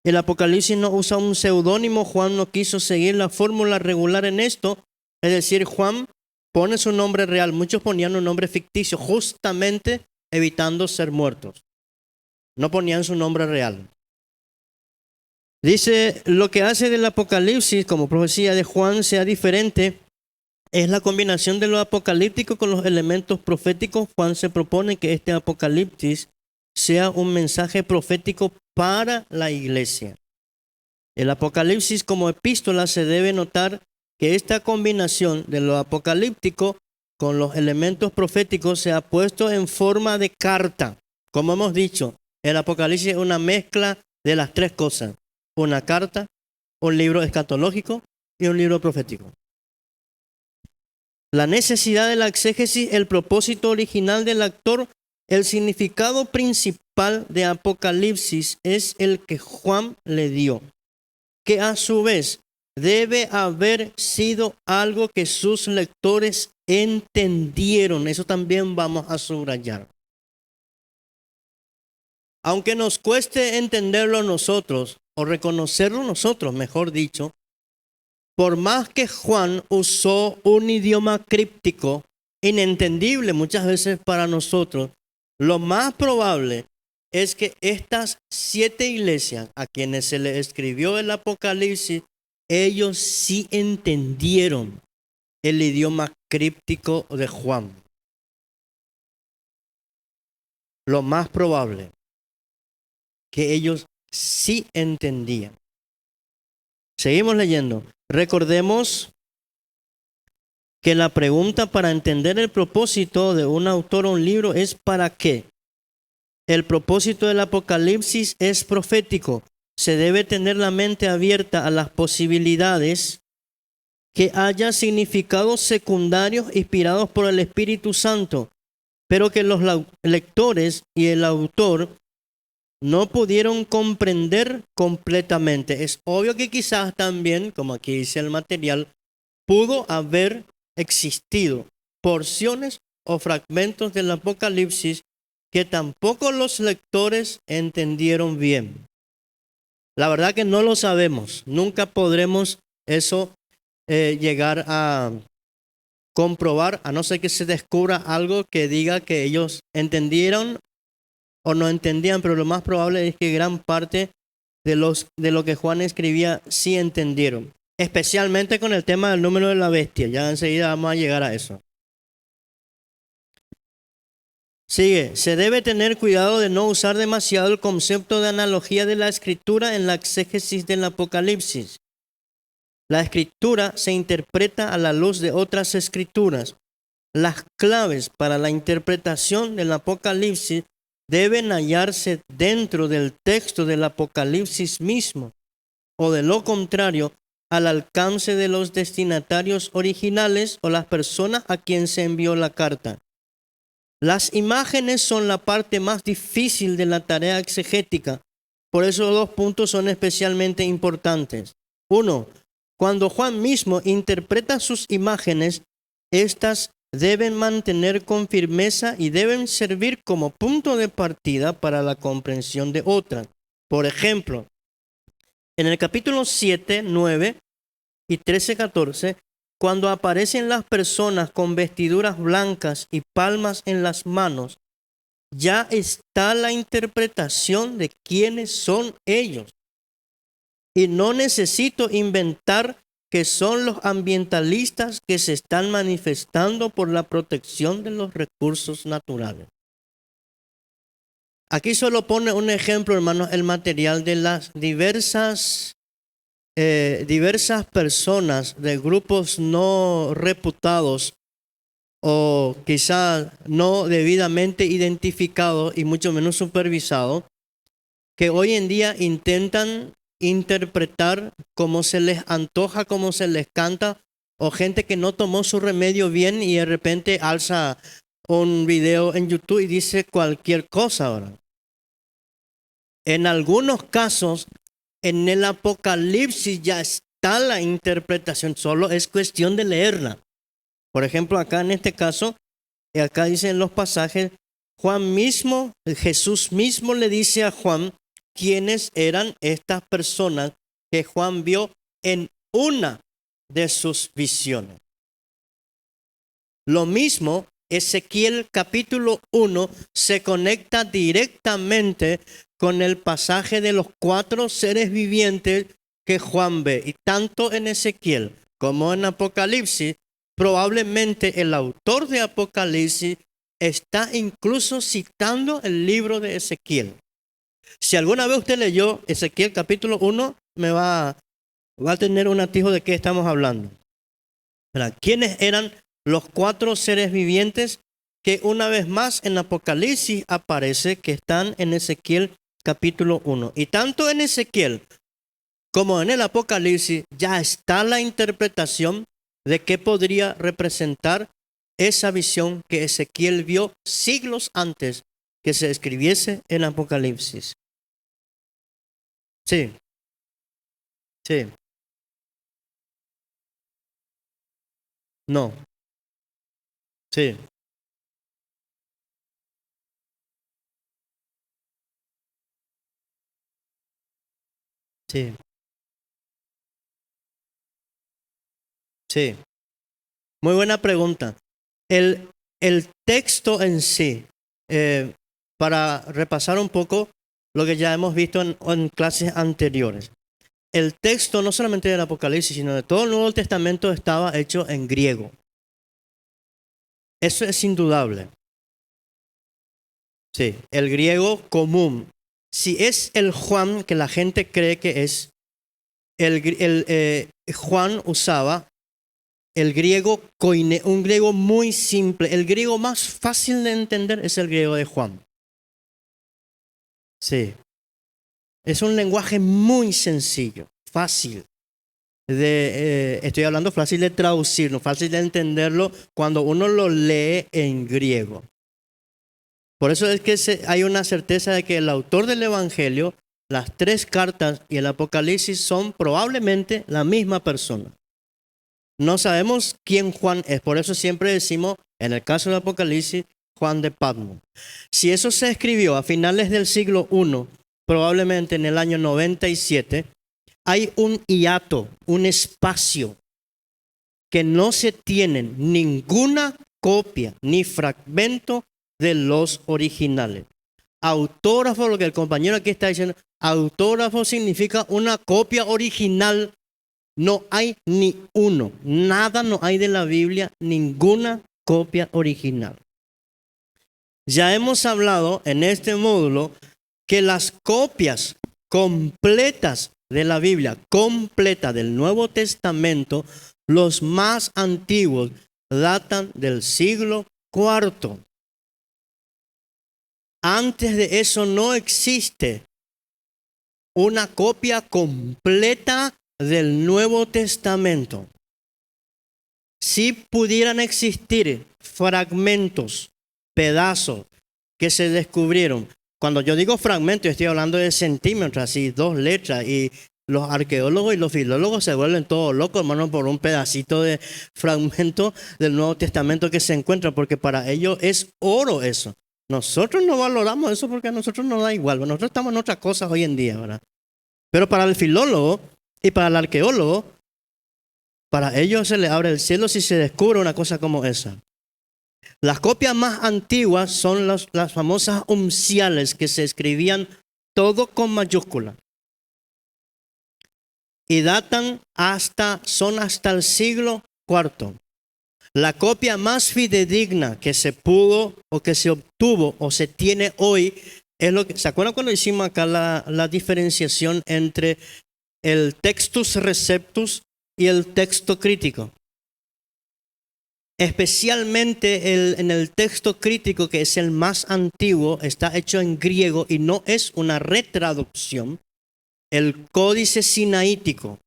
El Apocalipsis no usa un seudónimo. Juan no quiso seguir la fórmula regular en esto. Es decir, Juan pone su nombre real. Muchos ponían un nombre ficticio justamente evitando ser muertos. No ponían su nombre real. Dice, lo que hace del Apocalipsis como profecía de Juan sea diferente es la combinación de lo apocalíptico con los elementos proféticos. Juan se propone que este Apocalipsis sea un mensaje profético para la iglesia. El Apocalipsis como epístola se debe notar que esta combinación de lo apocalíptico con los elementos proféticos se ha puesto en forma de carta. Como hemos dicho, el Apocalipsis es una mezcla de las tres cosas. Una carta, un libro escatológico y un libro profético. La necesidad de la exégesis, el propósito original del autor, el significado principal de Apocalipsis es el que Juan le dio, que a su vez debe haber sido algo que sus lectores entendieron. Eso también vamos a subrayar. Aunque nos cueste entenderlo nosotros, o reconocerlo nosotros, mejor dicho, por más que Juan usó un idioma críptico, inentendible muchas veces para nosotros, lo más probable es que estas 7 iglesias a quienes se les escribió el Apocalipsis, ellos sí entendieron el idioma críptico de Juan. Lo más probable que ellos sí entendían. Seguimos leyendo. Recordemos que la pregunta para entender el propósito de un autor o un libro es ¿para qué? El propósito del Apocalipsis es profético. Se debe tener la mente abierta a las posibilidades que haya significados secundarios inspirados por el Espíritu Santo, pero que los lectores y el autor no pudieron comprender completamente. Es obvio que quizás también, como aquí dice el material, pudo haber existido porciones o fragmentos del Apocalipsis que tampoco los lectores entendieron bien. La verdad que no lo sabemos. Nunca podremos eso llegar a comprobar, a no ser que se descubra algo que diga que ellos entendieron o no entendían, pero lo más probable es que gran parte de lo que Juan escribía sí entendieron. Especialmente con el tema del número de la bestia. Ya enseguida vamos a llegar a eso. Sigue. Se debe tener cuidado de no usar demasiado el concepto de analogía de la escritura en la exégesis del Apocalipsis. La escritura se interpreta a la luz de otras escrituras. Las claves para la interpretación del Apocalipsis deben hallarse dentro del texto del Apocalipsis mismo, o de lo contrario, al alcance de los destinatarios originales o las personas a quien se envió la carta. Las imágenes son la parte más difícil de la tarea exegética. Por eso 2 puntos son especialmente importantes. 1. Cuando Juan mismo interpreta sus imágenes, estas deben mantener con firmeza y deben servir como punto de partida para la comprensión de otras. Por ejemplo, en el capítulo 7, 9 y 13, 14, cuando aparecen las personas con vestiduras blancas y palmas en las manos, ya está la interpretación de quiénes son ellos. Y no necesito inventar que son los ambientalistas que se están manifestando por la protección de los recursos naturales. Aquí solo pone un ejemplo, hermanos, el material de las diversas diversas personas de grupos no reputados o quizás no debidamente identificados y mucho menos supervisados, que hoy en día intentan interpretar como se les antoja, como se les canta, o gente que no tomó su remedio bien y de repente alza un video en YouTube y dice cualquier cosa ahora. En algunos casos, en el Apocalipsis ya está la interpretación, solo es cuestión de leerla. Por ejemplo, acá en este caso, acá dicen los pasajes, Jesús mismo le dice a Juan quiénes eran estas personas que Juan vio en una de sus visiones. Lo mismo, Ezequiel capítulo 1 se conecta directamente con el pasaje de los 4 seres vivientes que Juan ve. Y tanto en Ezequiel como en Apocalipsis, probablemente el autor de Apocalipsis está incluso citando el libro de Ezequiel. Si alguna vez usted leyó Ezequiel capítulo 1, va a tener un atisbo de qué estamos hablando. ¿Quiénes eran los 4 seres vivientes que una vez más en Apocalipsis aparece que están en Ezequiel capítulo 1? Y tanto en Ezequiel como en el Apocalipsis ya está la interpretación de qué podría representar esa visión que Ezequiel vio siglos antes que se escribiese en Apocalipsis. Sí, sí. No, sí, sí, sí. Muy buena pregunta. El texto en sí, para repasar un poco lo que ya hemos visto en clases anteriores. El texto no solamente del Apocalipsis, sino de todo el Nuevo Testamento estaba hecho en griego. Eso es indudable. Sí, el griego común. Si es el Juan que la gente cree que es, Juan usaba el griego koine, un griego muy simple. El griego más fácil de entender es el griego de Juan. Sí. Es un lenguaje muy sencillo, fácil. Estoy hablando fácil de traducirlo, fácil de entenderlo cuando uno lo lee en griego. Por eso es que hay una certeza de que el autor del Evangelio, las 3 cartas y el Apocalipsis son probablemente la misma persona. No sabemos quién Juan es, por eso siempre decimos, en el caso del Apocalipsis, Juan de Patmos. Si eso se escribió a finales del siglo I, probablemente en el año 97, hay un hiato, un espacio que no se tiene ninguna copia ni fragmento de los originales. Autógrafo, lo que el compañero aquí está diciendo, autógrafo significa una copia original. No hay ni uno, nada no hay de la Biblia, ninguna copia original. Ya hemos hablado en este módulo que las copias completas de la Biblia, completa del Nuevo Testamento, los más antiguos, datan del siglo IV. Antes de eso no existe una copia completa del Nuevo Testamento. Si pudieran existir fragmentos, pedazos que se descubrieron. Cuando yo digo fragmentos, estoy hablando de centímetros, así 2 letras, y los arqueólogos y los filólogos se vuelven todos locos, hermano, por un pedacito de fragmento del Nuevo Testamento que se encuentra, porque para ellos es oro eso. Nosotros no valoramos eso porque a nosotros nos da igual. Nosotros estamos en otras cosas hoy en día, ¿verdad? Pero para el filólogo y para el arqueólogo, para ellos se les abre el cielo si se descubre una cosa como esa. Las copias más antiguas son las famosas unciales que se escribían todo con mayúscula. Y son hasta el siglo IV. La copia más fidedigna que se pudo o que se obtuvo o se tiene hoy es lo que... ¿Se acuerdan cuando hicimos acá la diferenciación entre el textus receptus y el texto crítico. Especialmente en el texto crítico, que es el más antiguo, está hecho en griego y no es una retraducción. El códice sinaítico.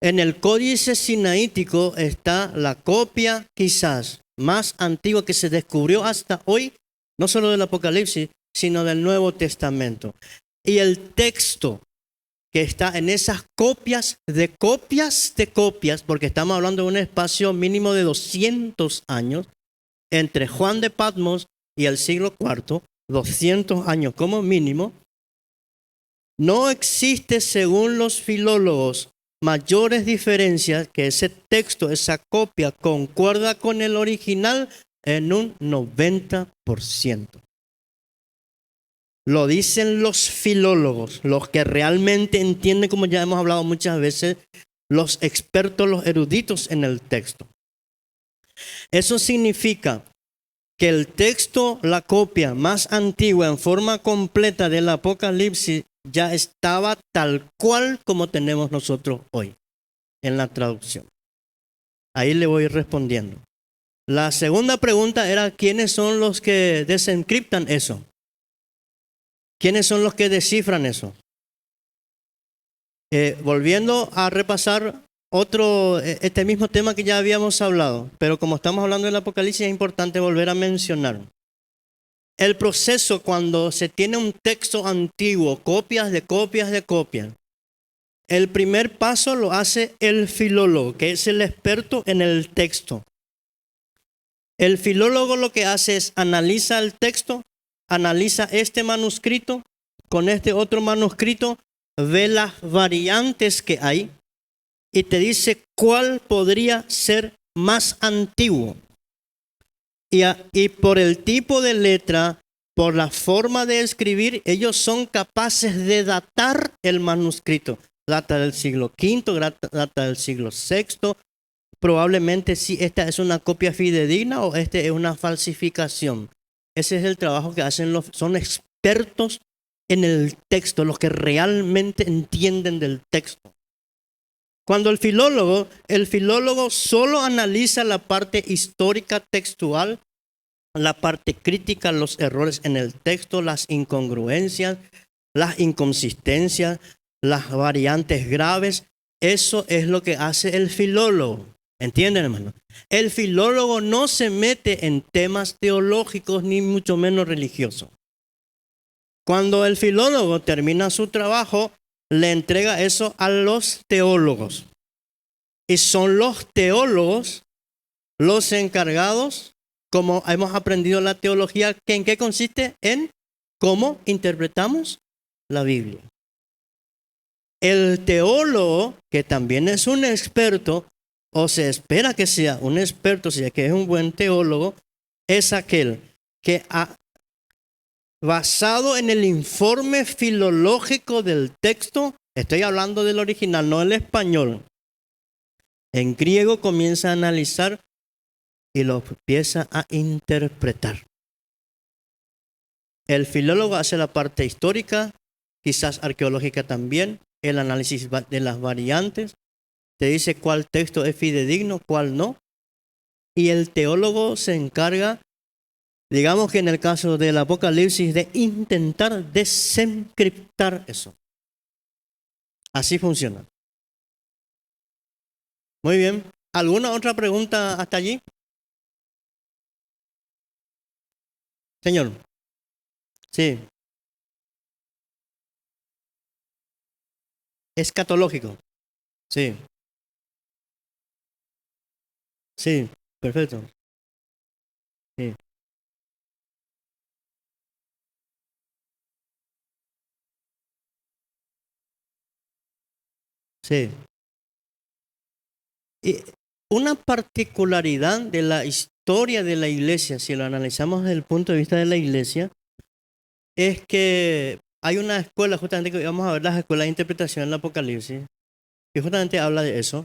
En el códice sinaítico está la copia quizás más antigua que se descubrió hasta hoy, no solo del Apocalipsis, sino del Nuevo Testamento. Y el texto que está en esas copias, porque estamos hablando de un espacio mínimo de 200 años, entre Juan de Patmos y el siglo IV, 200 años como mínimo, no existe, según los filólogos, mayores diferencias que ese texto, esa copia, concuerda con el original en un 90%. Lo dicen los filólogos, los que realmente entienden, como ya hemos hablado muchas veces, los expertos, los eruditos en el texto. Eso significa que el texto, la copia más antigua en forma completa del Apocalipsis, ya estaba tal cual como tenemos nosotros hoy en la traducción. Ahí le voy respondiendo. La segunda pregunta era: ¿quiénes son los que desencriptan eso? ¿Quiénes son los que descifran eso? Volviendo a repasar este mismo tema que ya habíamos hablado, pero como estamos hablando del Apocalipsis es importante volver a mencionar. El proceso cuando se tiene un texto antiguo, copias de copias de copias, el primer paso lo hace el filólogo, que es el experto en el texto. El filólogo lo que hace es analiza el texto, analiza este manuscrito con este otro manuscrito, ve las variantes que hay y te dice cuál podría ser más antiguo. Y por el tipo de letra, por la forma de escribir, ellos son capaces de datar el manuscrito. Data del siglo V, data del siglo VI. Probablemente si esta es una copia fidedigna o esta es una falsificación. Ese es el trabajo que hacen son expertos en el texto, los que realmente entienden del texto. Cuando el filólogo solo analiza la parte histórica textual, la parte crítica, los errores en el texto, las incongruencias, las inconsistencias, las variantes graves. Eso es lo que hace el filólogo. ¿Entienden, hermano? El filólogo no se mete en temas teológicos ni mucho menos religiosos. Cuando el filólogo termina su trabajo, le entrega eso a los teólogos. Y son los teólogos los encargados, como hemos aprendido la teología, que ¿en qué consiste? En cómo interpretamos la Biblia. El teólogo, que también es un experto, o se espera que sea un experto, si es que es un buen teólogo, es aquel que basado en el informe filológico del texto, estoy hablando del original, no el español, en griego comienza a analizar y lo empieza a interpretar. El filólogo hace la parte histórica, quizás arqueológica también, el análisis de las variantes, te dice cuál texto es fidedigno, cuál no. Y el teólogo se encarga, digamos que en el caso del Apocalipsis, de intentar desencriptar eso. Así funciona. Muy bien. ¿Alguna otra pregunta hasta allí? Señor. Sí. Escatológico. Sí. Sí, perfecto. Sí. Sí. Y una particularidad de la historia de la iglesia, si lo analizamos desde el punto de vista de la iglesia, es que hay una escuela, justamente que vamos a ver las escuelas de interpretación del Apocalipsis, que justamente habla de eso,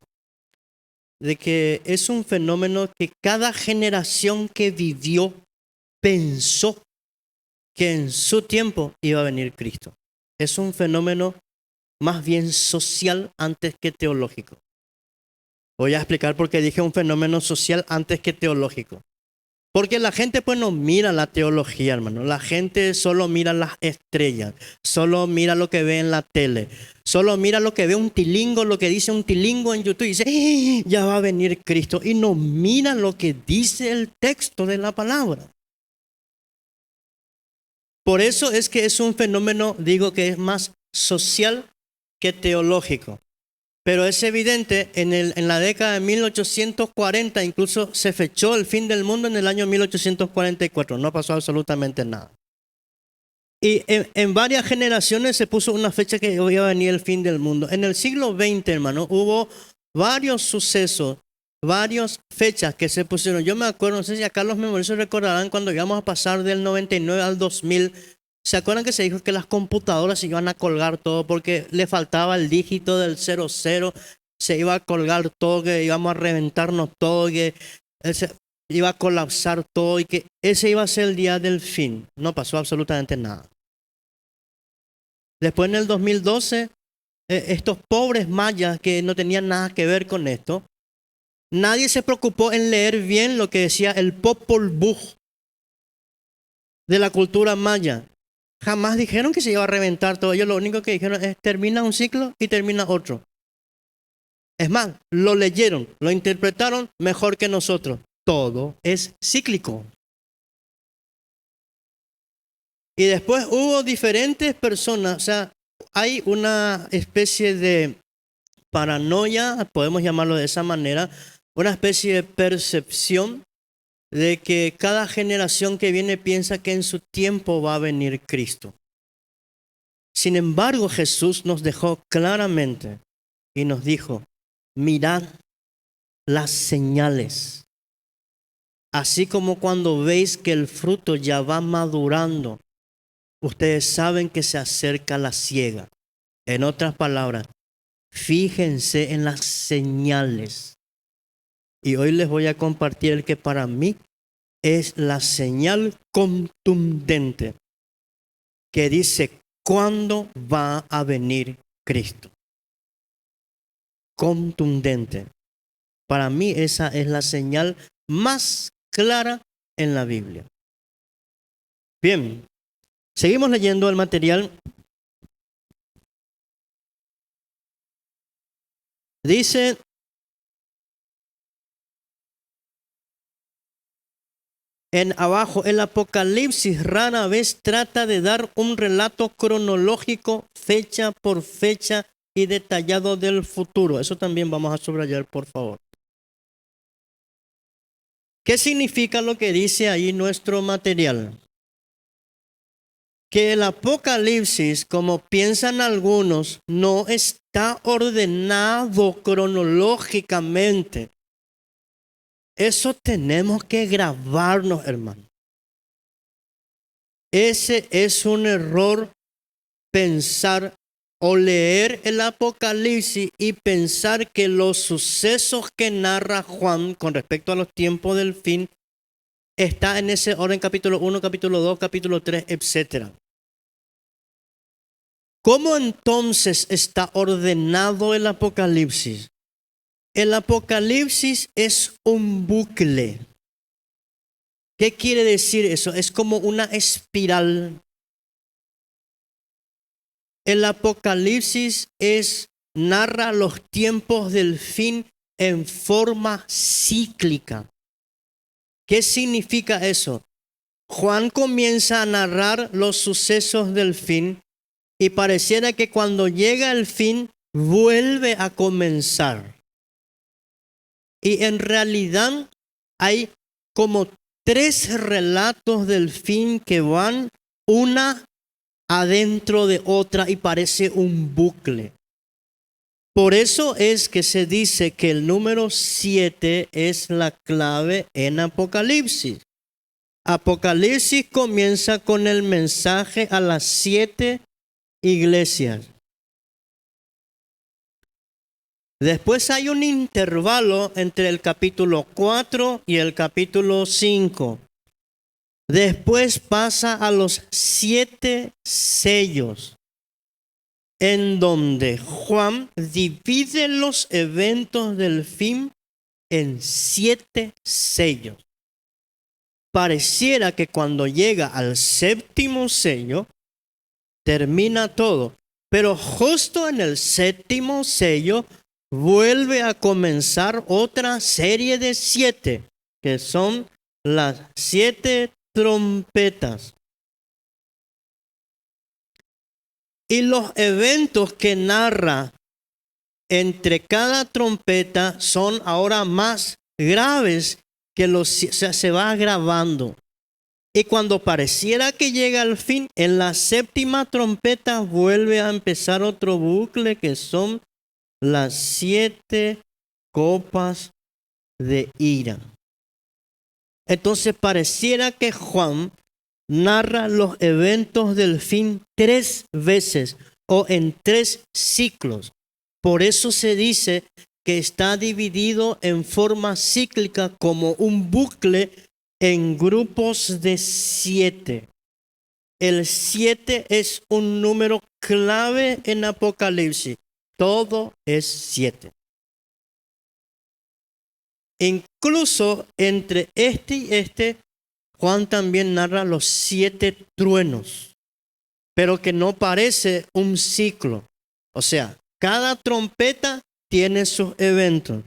de que es un fenómeno que cada generación que vivió pensó que en su tiempo iba a venir Cristo. Es un fenómeno más bien social antes que teológico. Voy a explicar por qué dije un fenómeno social antes que teológico. Porque la gente pues no mira la teología, hermano. La gente solo mira las estrellas, solo mira lo que ve en la tele, solo mira lo que ve un tilingo, lo que dice un tilingo en YouTube y dice, ya va a venir Cristo. Y no mira lo que dice el texto de la palabra. Por eso es que es un fenómeno, digo, que es más social que teológico. Pero es evidente, en la década de 1840 incluso se fechó el fin del mundo en el año 1844. No pasó absolutamente nada. Y en varias generaciones se puso una fecha que iba a venir el fin del mundo. En el siglo XX, hermano, hubo varios sucesos, varias fechas que se pusieron. Yo me acuerdo, no sé si acá los memoriosos recordarán cuando íbamos a pasar del 99 al 2000. ¿Se acuerdan que se dijo que las computadoras se iban a colgar todo porque le faltaba el dígito del 00? Se iba a colgar todo, que íbamos a reventarnos todo, que iba a colapsar todo y que ese iba a ser el día del fin. No pasó absolutamente nada. Después en el 2012, estos pobres mayas que no tenían nada que ver con esto, nadie se preocupó en leer bien lo que decía el Popol Vuh de la cultura maya. Jamás dijeron que se iba a reventar todo. Ellos lo único que dijeron es termina un ciclo y termina otro. Es más, lo leyeron, lo interpretaron mejor que nosotros. Todo es cíclico. Y después hubo diferentes personas, o sea, hay una especie de paranoia, podemos llamarlo de esa manera, una especie de percepción de que cada generación que viene piensa que en su tiempo va a venir Cristo. Sin embargo, Jesús nos dejó claramente y nos dijo, mirad las señales. Así como cuando veis que el fruto ya va madurando, ustedes saben que se acerca la siega. En otras palabras, fíjense en las señales. Y hoy les voy a compartir el que para mí es la señal contundente que dice cuándo va a venir Cristo. Contundente. Para mí esa es la señal más clara en la Biblia. Bien, seguimos leyendo el material. Dice, en abajo, el Apocalipsis rara vez trata de dar un relato cronológico, fecha por fecha y detallado del futuro. Eso también vamos a subrayar, por favor. ¿Qué significa lo que dice ahí nuestro material? Que el Apocalipsis, como piensan algunos, no está ordenado cronológicamente. Eso tenemos que grabarnos, hermano. Ese es un error pensar o leer el Apocalipsis y pensar que los sucesos que narra Juan con respecto a los tiempos del fin está en ese orden, capítulo 1, capítulo 2, capítulo 3, etc. ¿Cómo entonces está ordenado el Apocalipsis? El Apocalipsis es un bucle. ¿Qué quiere decir eso? Es como una espiral. El Apocalipsis narra los tiempos del fin en forma cíclica. ¿Qué significa eso? Juan comienza a narrar los sucesos del fin y pareciera que cuando llega el fin vuelve a comenzar. Y en realidad hay como 3 relatos del fin que van una adentro de otra y parece un bucle. Por eso es que se dice que el número 7 es la clave en Apocalipsis. Apocalipsis comienza con el mensaje a las 7 iglesias. Después hay un intervalo entre el capítulo 4 y el capítulo 5. Después pasa a los 7 sellos. en donde Juan divide los eventos del fin en 7 sellos. Pareciera que cuando llega al 7º sello, termina todo. Pero justo en el 7º sello, vuelve a comenzar otra serie de 7, que son las 7 trompetas. Y los eventos que narra entre cada trompeta son ahora más graves que se va agravando. Y cuando pareciera que llega al fin, en la 7ª trompeta vuelve a empezar otro bucle que son las 7 copas de ira. Entonces pareciera que Juan narra los eventos del fin 3 veces o en 3 ciclos. Por eso se dice que está dividido en forma cíclica como un bucle en grupos de 7. El 7 es un número clave en Apocalipsis. Todo es 7. Incluso entre este y este, Juan también narra los 7 truenos, pero que no parece un ciclo. O sea, cada trompeta tiene sus eventos.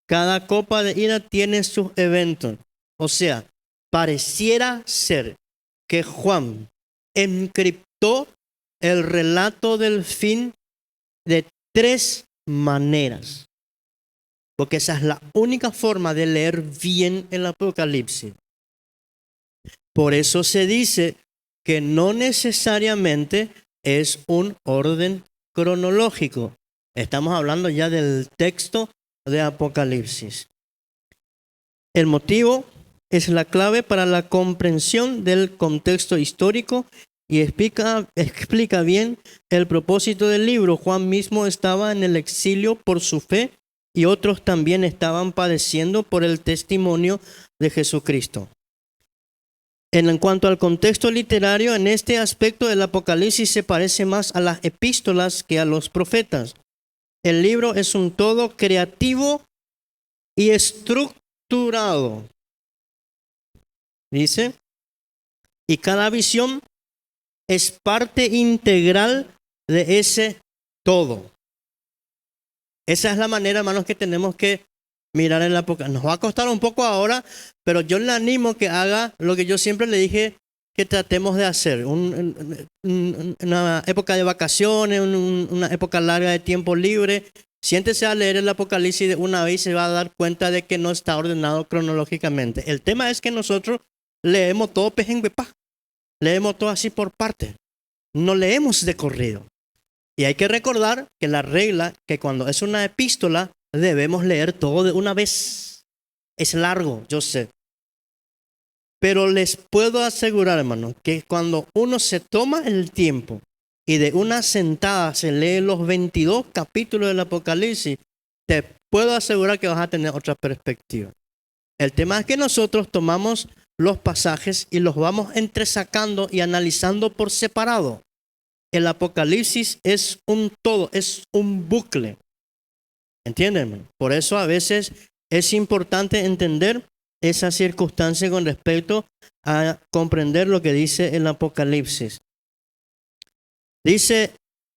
Cada copa de ira tiene sus eventos. O sea, pareciera ser que Juan encriptó el relato del fin de 3 maneras. Porque esa es la única forma de leer bien el Apocalipsis. Por eso se dice que no necesariamente es un orden cronológico. Estamos hablando ya del texto de Apocalipsis. El motivo es la clave para la comprensión del contexto histórico y explica bien el propósito del libro. Juan mismo estaba en el exilio por su fe y otros también estaban padeciendo por el testimonio de Jesucristo. En cuanto al contexto literario, en este aspecto del Apocalipsis se parece más a las epístolas que a los profetas. El libro es un todo creativo y estructurado. Dice, y cada visión es parte integral de ese todo. Esa es la manera, hermanos, que tenemos que mirar en la Apocalipsis. Nos va a costar un poco ahora, pero yo le animo que haga lo que yo siempre le dije que tratemos de hacer. Una época de vacaciones, una época larga de tiempo libre. Siéntese a leer el Apocalipsis de una vez y se va a dar cuenta de que no está ordenado cronológicamente. El tema es que nosotros leemos todo pejenguepá. Leemos todo así por parte. No leemos de corrido. Y hay que recordar que la regla, que cuando es una epístola, debemos leer todo de una vez. Es largo, yo sé. Pero les puedo asegurar, hermano, que cuando uno se toma el tiempo y de una sentada se lee los 22 capítulos del Apocalipsis, te puedo asegurar que vas a tener otra perspectiva. El tema es que nosotros tomamos los pasajes y los vamos entresacando y analizando por separado. El Apocalipsis es un todo, es un bucle. ¿Entienden? Por eso a veces es importante entender esa circunstancia con respecto a comprender lo que dice el Apocalipsis. Dice,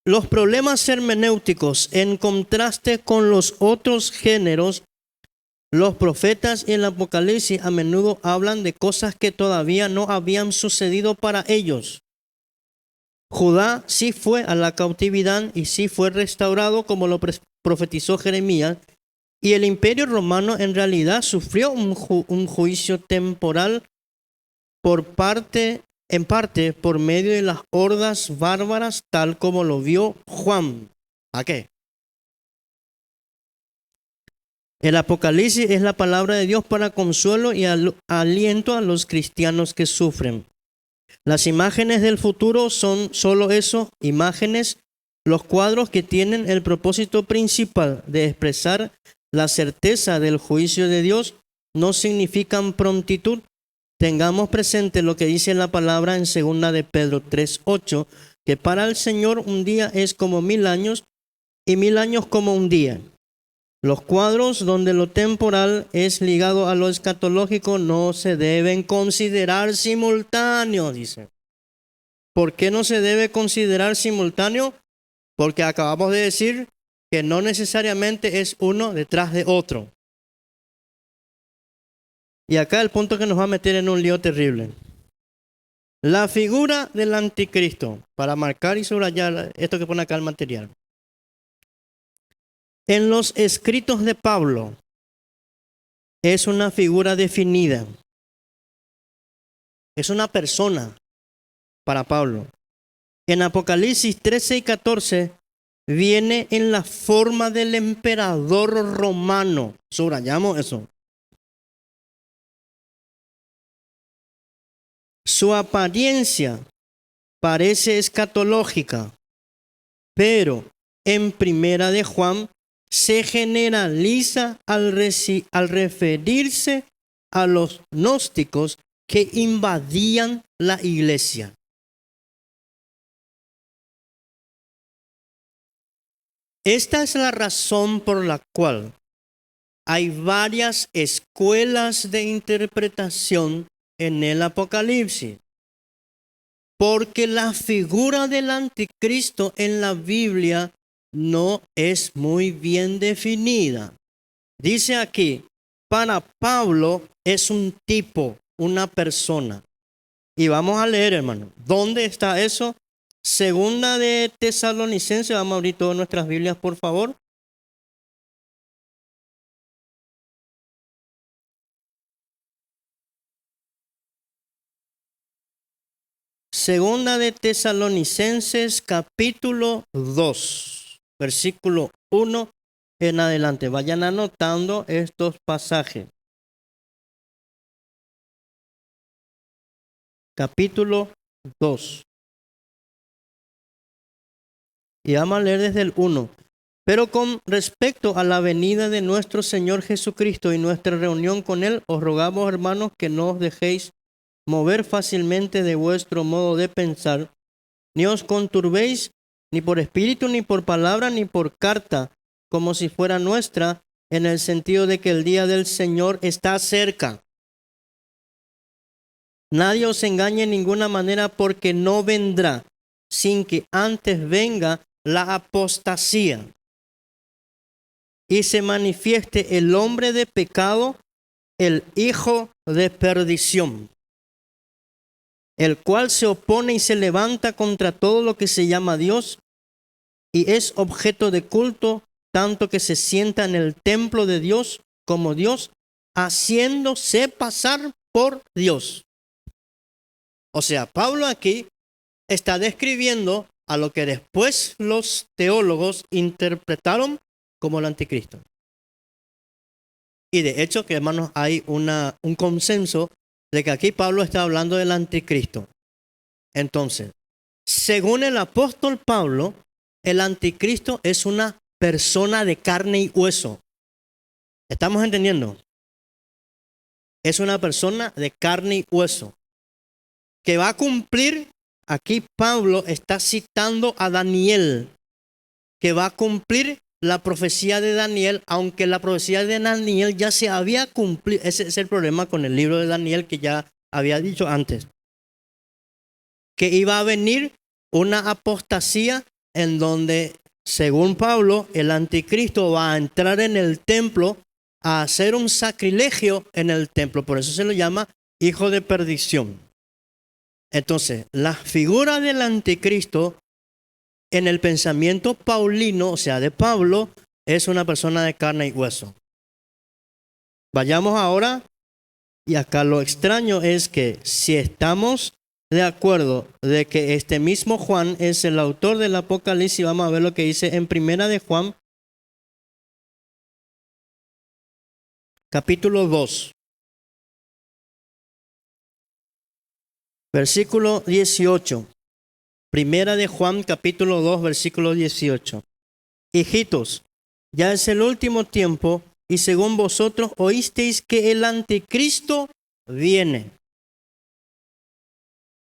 los problemas hermenéuticos en contraste con los otros géneros, los profetas y el Apocalipsis a menudo hablan de cosas que todavía no habían sucedido para ellos. Judá sí fue a la cautividad y sí fue restaurado como lo profetizó Jeremías, y el imperio romano en realidad sufrió un juicio temporal en parte por medio de las hordas bárbaras, tal como lo vio Juan. ¿A qué? El Apocalipsis es la palabra de Dios para consuelo y aliento a los cristianos que sufren. Las imágenes del futuro son solo eso, imágenes, los cuadros que tienen el propósito principal de expresar la certeza del juicio de Dios, no significan prontitud. Tengamos presente lo que dice la palabra en 2 de Pedro 3:8, que para el Señor un día es como 1000 años y 1000 años como un día. Los cuadros donde lo temporal es ligado a lo escatológico no se deben considerar simultáneos, dice. ¿Por qué no se debe considerar simultáneo? Porque acabamos de decir que no necesariamente es uno detrás de otro. Y acá el punto que nos va a meter en un lío terrible. La figura del anticristo, para marcar y subrayar esto que pone acá el material. En los escritos de Pablo es una figura definida. Es una persona para Pablo. En Apocalipsis 13 y 14 viene en la forma del emperador romano. Subrayamos eso. Su apariencia parece escatológica, pero en Primera de Juan se generaliza al referirse a los gnósticos que invadían la iglesia. Esta es la razón por la cual hay varias escuelas de interpretación en el Apocalipsis. Porque la figura del anticristo en la Biblia no es muy bien definida. Dice aquí, para Pablo es un tipo, una persona. Y vamos a leer, hermano. ¿Dónde está eso? Segunda de Tesalonicenses. Vamos a abrir todas nuestras Biblias, por favor. Segunda de Tesalonicenses, capítulo 2, versículo 1 en adelante. Vayan anotando estos pasajes. Capítulo 2. Y vamos a leer desde el 1. Pero con respecto a la venida de nuestro Señor Jesucristo y nuestra reunión con Él, os rogamos, hermanos, que no os dejéis mover fácilmente de vuestro modo de pensar, ni os conturbéis ni por espíritu, ni por palabra, ni por carta, como si fuera nuestra, en el sentido de que el día del Señor está cerca. Nadie os engañe en ninguna manera, porque no vendrá sin que antes venga la apostasía y se manifieste el hombre de pecado, el hijo de perdición, el cual se opone y se levanta contra todo lo que se llama Dios y es objeto de culto, tanto que se sienta en el templo de Dios como Dios, haciéndose pasar por Dios. O sea, Pablo aquí está describiendo a lo que después los teólogos interpretaron como el anticristo. Y de hecho, que hermanos, hay un consenso de que aquí Pablo está hablando del anticristo. Entonces, según el apóstol Pablo, el anticristo es una persona de carne y hueso. ¿Estamos entendiendo? Es una persona de carne y hueso que va a cumplir. Aquí Pablo está citando a Daniel, que va a cumplir la profecía de Daniel, aunque la profecía de Daniel ya se había cumplido. Ese es el problema con el libro de Daniel que ya había dicho antes. Que iba a venir una apostasía en donde, según Pablo, el anticristo va a entrar en el templo a hacer un sacrilegio en el templo. Por eso se lo llama hijo de perdición. Entonces, la figura del anticristo en el pensamiento paulino, o sea, de Pablo, es una persona de carne y hueso. Vayamos ahora, y acá lo extraño es que si estamos de acuerdo de que este mismo Juan es el autor del Apocalipsis, vamos a ver lo que dice en Primera de Juan, capítulo 2. Versículo 18. Primera de Juan, capítulo 2, versículo 18. Hijitos, ya es el último tiempo, y según vosotros oísteis que el anticristo viene.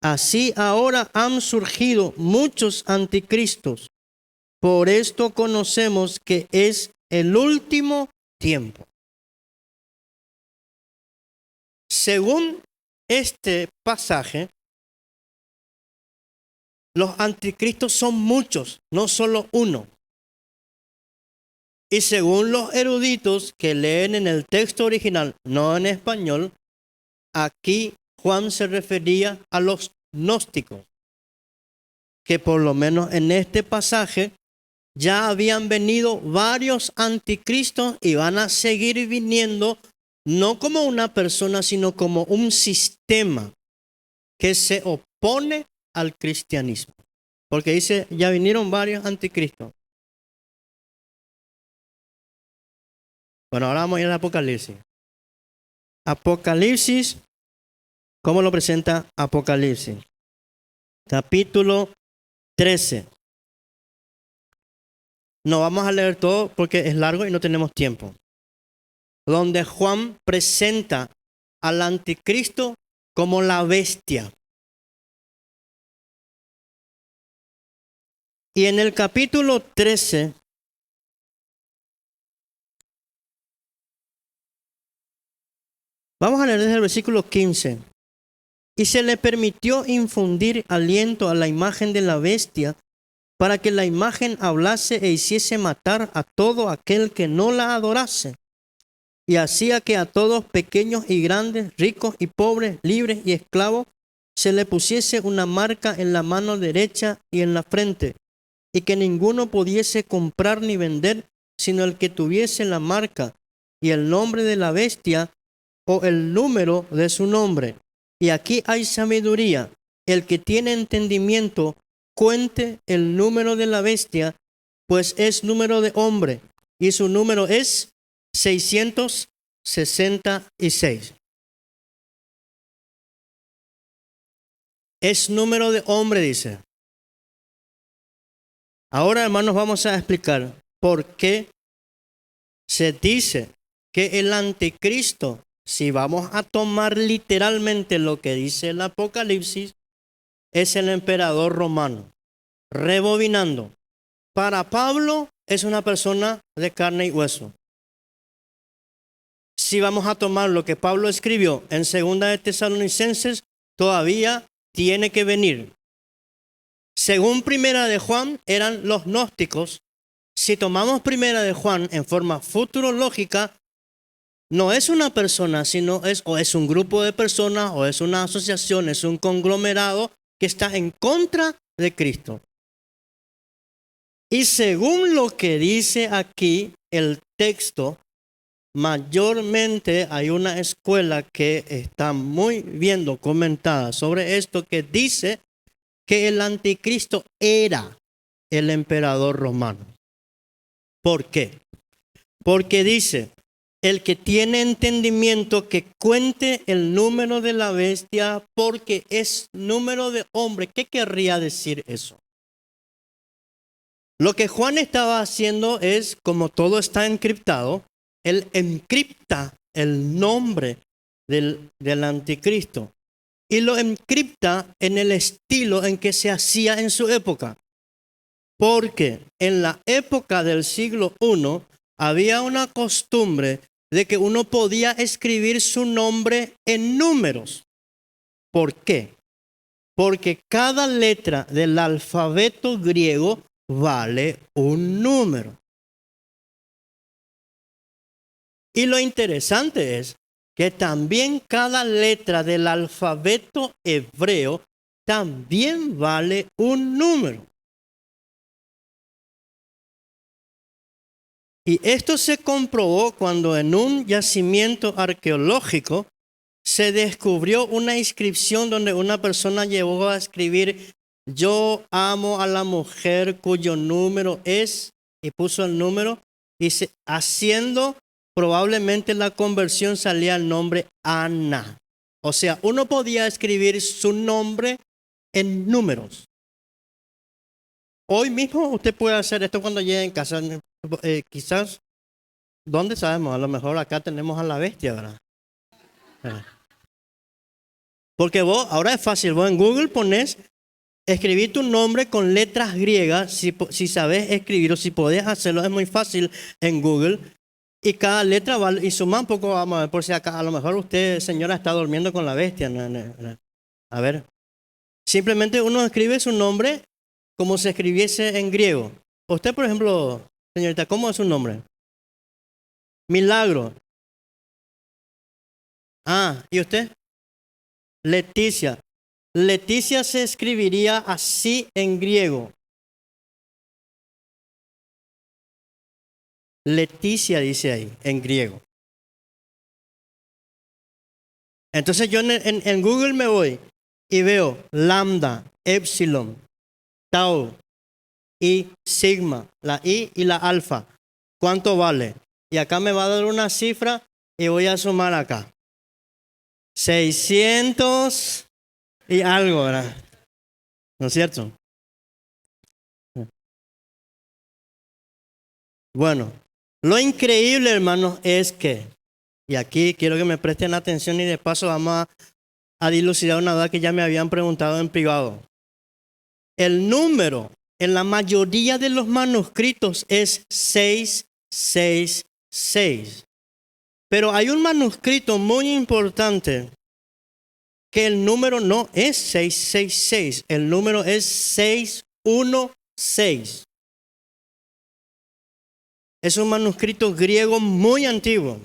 Así ahora han surgido muchos anticristos. Por esto conocemos que es el último tiempo. Según este pasaje, los anticristos son muchos, no solo uno. Y según los eruditos que leen en el texto original, no en español, aquí Juan se refería a los gnósticos, que por lo menos en este pasaje ya habían venido varios anticristos y van a seguir viniendo, no como una persona, sino como un sistema que se opone al cristianismo. Porque dice, ya vinieron varios anticristos. Bueno, ahora vamos a ir al Apocalipsis. Apocalipsis, ¿cómo lo presenta Apocalipsis? Capítulo 13. No vamos a leer todo porque es largo y no tenemos tiempo. Donde Juan presenta al anticristo como la bestia. Y en el capítulo 13, vamos a leer desde el versículo 15. Y se le permitió infundir aliento a la imagen de la bestia para que la imagen hablase e hiciese matar a todo aquel que no la adorase. Y hacía que a todos, pequeños y grandes, ricos y pobres, libres y esclavos, se le pusiese una marca en la mano derecha y en la frente, y que ninguno pudiese comprar ni vender, sino el que tuviese la marca y el nombre de la bestia o el número de su nombre. Y aquí hay sabiduría. El que tiene entendimiento, cuente el número de la bestia, pues es número de hombre, y su número es 666. Es número de hombre, dice. Ahora, hermanos, vamos a explicar por qué se dice que el anticristo, si vamos a tomar literalmente lo que dice el Apocalipsis, es el emperador romano. Rebobinando. Para Pablo es una persona de carne y hueso. Si vamos a tomar lo que Pablo escribió en 2 de Tesalonicenses, todavía tiene que venir. Según Primera de Juan, eran los gnósticos. Si tomamos Primera de Juan en forma futurológica, no es una persona, sino o es un grupo de personas, o es una asociación, es un conglomerado que está en contra de Cristo. Y según lo que dice aquí el texto, mayormente hay una escuela que está muy bien documentada sobre esto, que dice que el anticristo era el emperador romano. ¿Por qué? Porque dice, el que tiene entendimiento que cuente el número de la bestia porque es número de hombre. ¿Qué querría decir eso? Lo que Juan estaba haciendo es, como todo está encriptado, él encripta el nombre del anticristo y lo encripta en el estilo en que se hacía en su época. Porque en la época del siglo I había una costumbre de que uno podía escribir su nombre en números. ¿Por qué? Porque cada letra del alfabeto griego vale un número. Y lo interesante es que también cada letra del alfabeto hebreo también vale un número. Y esto se comprobó cuando en un yacimiento arqueológico se descubrió una inscripción donde una persona llegó a escribir: yo amo a la mujer cuyo número es, y puso el número, y haciendo probablemente la conversión salía el nombre Ana. O sea, uno podía escribir su nombre en números. Hoy mismo usted puede hacer esto cuando llegue en casa. Quizás, ¿dónde sabemos? A lo mejor acá tenemos a la bestia, ¿verdad? Porque vos, ahora es fácil, vos en Google pones, escribir tu nombre con letras griegas, si sabes escribir o si podés hacerlo, es muy fácil en Google. Y cada letra va, y suma un poco, vamos a ver, por si acá, a lo mejor usted, señora, está durmiendo con la bestia. A ver, simplemente uno escribe su nombre como se escribiese en griego. Usted, por ejemplo, señorita, ¿cómo es su nombre? Milagro. Ah, ¿y usted? Leticia. Leticia se escribiría así en griego. Leticia dice ahí, en griego. Entonces yo en Google me voy y veo lambda, epsilon, tau y sigma, la i y la alfa. ¿Cuánto vale? Y acá me va a dar una cifra y voy a sumar acá. 600 y algo, ¿verdad? ¿No es cierto? Bueno, lo increíble, hermanos, es que, y aquí quiero que me presten atención y de paso vamos a dilucidar una duda que ya me habían preguntado en privado. El número en la mayoría de los manuscritos es 666. Pero hay un manuscrito muy importante que el número no es 666, el número es 616. Es un manuscrito griego muy antiguo.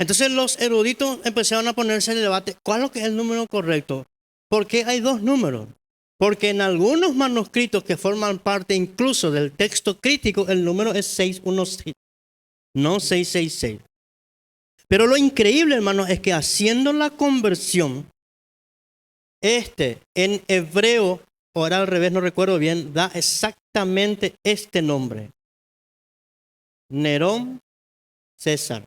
Entonces los eruditos empezaron a ponerse en el debate, ¿cuál es el número correcto? ¿Por qué hay dos números? Porque en algunos manuscritos que forman parte incluso del texto crítico, el número es 616, no 666. Pero lo increíble, hermano, es que haciendo la conversión, en hebreo, o era al revés, no recuerdo bien, da exactamente este nombre. Nerón César.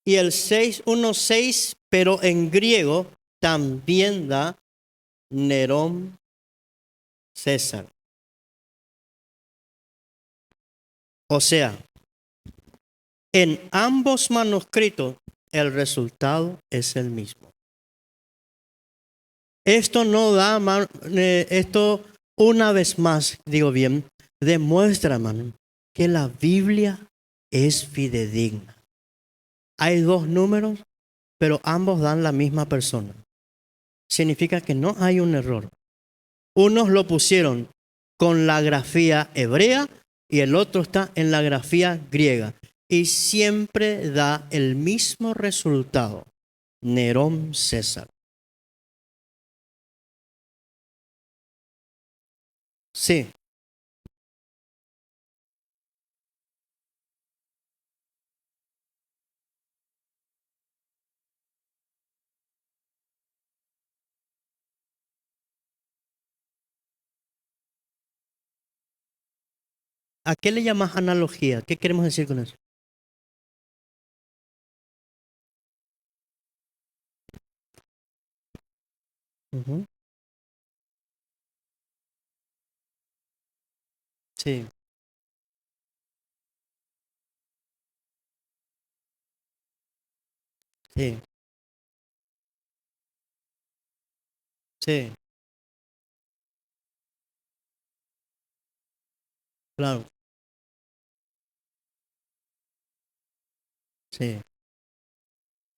Y el 616, pero en griego, también da Nerón César. O sea, en ambos manuscritos el resultado es el mismo. Esto no da, esto una vez más, digo bien, demuestra, hermano, que la Biblia es fidedigna. Hay dos números, pero ambos dan la misma persona. Significa que no hay un error. Unos lo pusieron con la grafía hebrea y el otro está en la grafía griega. Y siempre da el mismo resultado. Nerón César. Sí. ¿A qué le llamas analogía? ¿Qué queremos decir con eso? Ujú. Sí, sí, sí, claro, sí.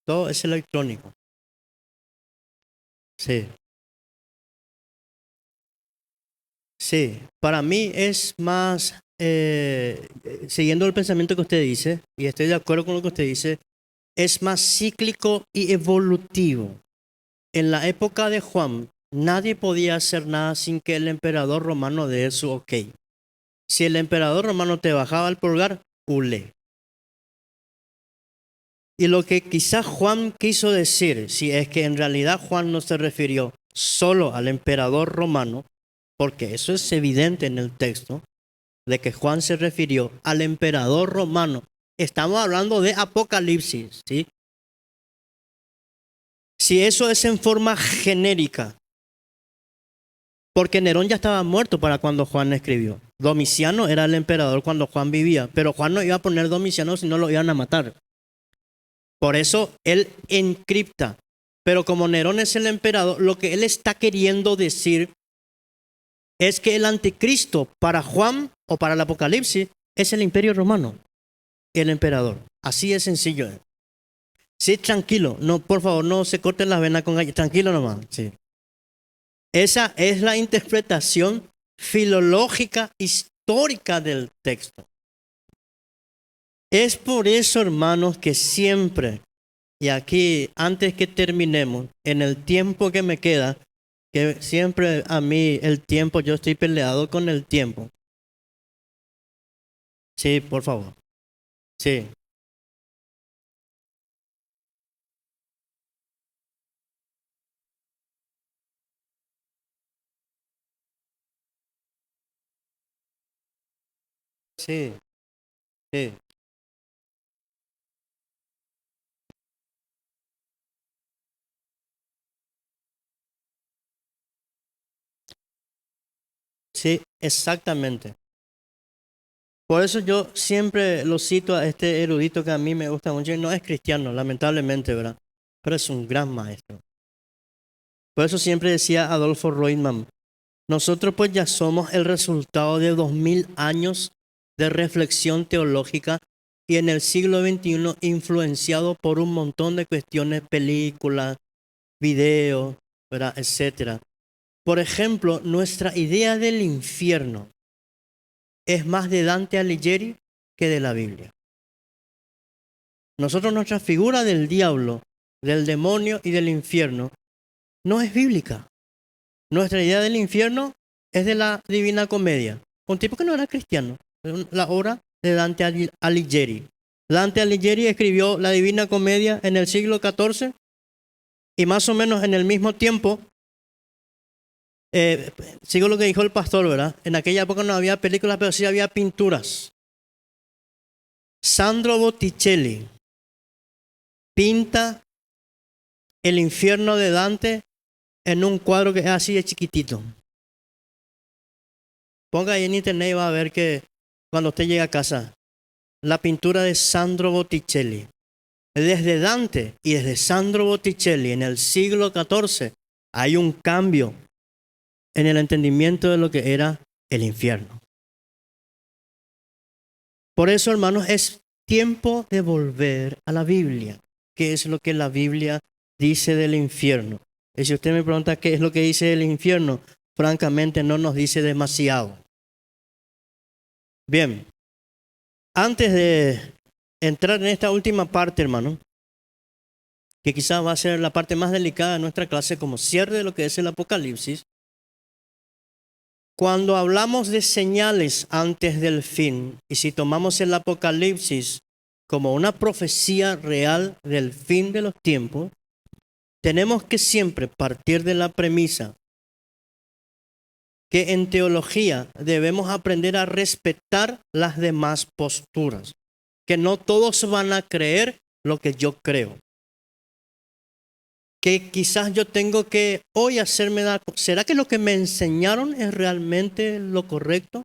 Todo es electrónico. Sí, sí. Para mí es más, siguiendo el pensamiento que usted dice, y estoy de acuerdo con lo que usted dice, es más cíclico y evolutivo. En la época de Juan, nadie podía hacer nada sin que el emperador romano dé su ok. Si el emperador romano te bajaba al pulgar, ule. Y lo que quizás Juan quiso decir, si es que en realidad Juan no se refirió solo al emperador romano, porque eso es evidente en el texto, de que Juan se refirió al emperador romano. Estamos hablando de Apocalipsis, ¿sí? Si eso es en forma genérica, porque Nerón ya estaba muerto para cuando Juan escribió. Domiciano era el emperador cuando Juan vivía, pero Juan no iba a poner Domiciano si no lo iban a matar. Por eso él encripta. Pero como Nerón es el emperador, lo que él está queriendo decir es que el anticristo para Juan o para el Apocalipsis es el imperio romano, el emperador. Así es sencillo. Sí, tranquilo, no, por favor, no se corten las venas con gallo, tranquilo nomás. Sí. Esa es la interpretación filológica histórica del texto. Es por eso, hermanos, que siempre, y aquí, antes que terminemos, en el tiempo que me queda, que siempre a mí el tiempo, yo estoy peleado con el tiempo. Sí, por favor. Sí. Sí, sí. Sí, exactamente. Por eso yo siempre lo cito a este erudito que a mí me gusta mucho y no es cristiano, lamentablemente, ¿verdad? Pero es un gran maestro. Por eso siempre decía Adolfo Reutemann, nosotros pues ya somos el resultado de 2000 años de reflexión teológica y en el siglo XXI influenciado por un montón de cuestiones, películas, videos, ¿verdad? Etcétera. Por ejemplo, nuestra idea del infierno es más de Dante Alighieri que de la Biblia. Nosotros nuestra figura del diablo, del demonio y del infierno no es bíblica. Nuestra idea del infierno es de la Divina Comedia. Un tipo que no era cristiano. La obra de Dante Alighieri. Dante Alighieri escribió la Divina Comedia en el siglo XIV y más o menos en el mismo tiempo, sigo lo que dijo el pastor, ¿verdad? En aquella época no había películas, pero sí había pinturas. Sandro Botticelli pinta el infierno de Dante en un cuadro que es así de chiquitito. Ponga ahí en internet y va a ver que cuando usted llega a casa, la pintura de Sandro Botticelli. Desde Dante y desde Sandro Botticelli en el siglo XIV hay un cambio en el entendimiento de lo que era el infierno. Por eso, hermanos, es tiempo de volver a la Biblia. ¿Qué es lo que la Biblia dice del infierno? Y si usted me pregunta qué es lo que dice del infierno, francamente no nos dice demasiado. Bien, antes de entrar en esta última parte, hermano, que quizás va a ser la parte más delicada de nuestra clase como cierre de lo que es el Apocalipsis, cuando hablamos de señales antes del fin, y si tomamos el Apocalipsis como una profecía real del fin de los tiempos, tenemos que siempre partir de la premisa que en teología debemos aprender a respetar las demás posturas, que no todos van a creer lo que yo creo. Que quizás yo tengo que hoy hacerme dar, ¿será que lo que me enseñaron es realmente lo correcto?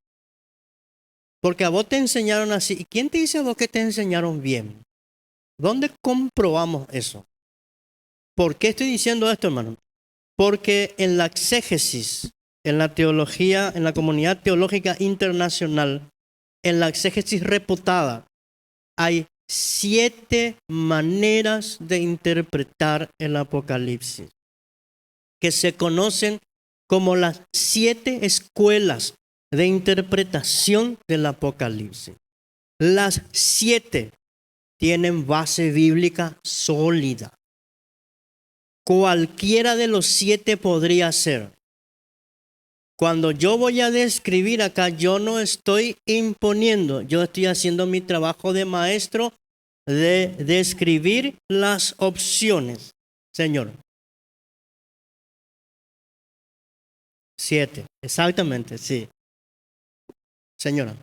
Porque a vos te enseñaron así. ¿Y quién te dice a vos que te enseñaron bien? ¿Dónde comprobamos eso? ¿Por qué estoy diciendo esto, hermano? Porque en la exégesis, en la teología, en la comunidad teológica internacional, en la exégesis reputada, hay 7 maneras de interpretar el Apocalipsis, que se conocen como las 7 escuelas de interpretación del Apocalipsis. Las 7 tienen base bíblica sólida. Cualquiera de los 7 podría ser. Cuando yo voy a describir acá, yo no estoy imponiendo, yo estoy haciendo mi trabajo de maestro de describir las opciones. Señor. 7, exactamente, sí. Señora.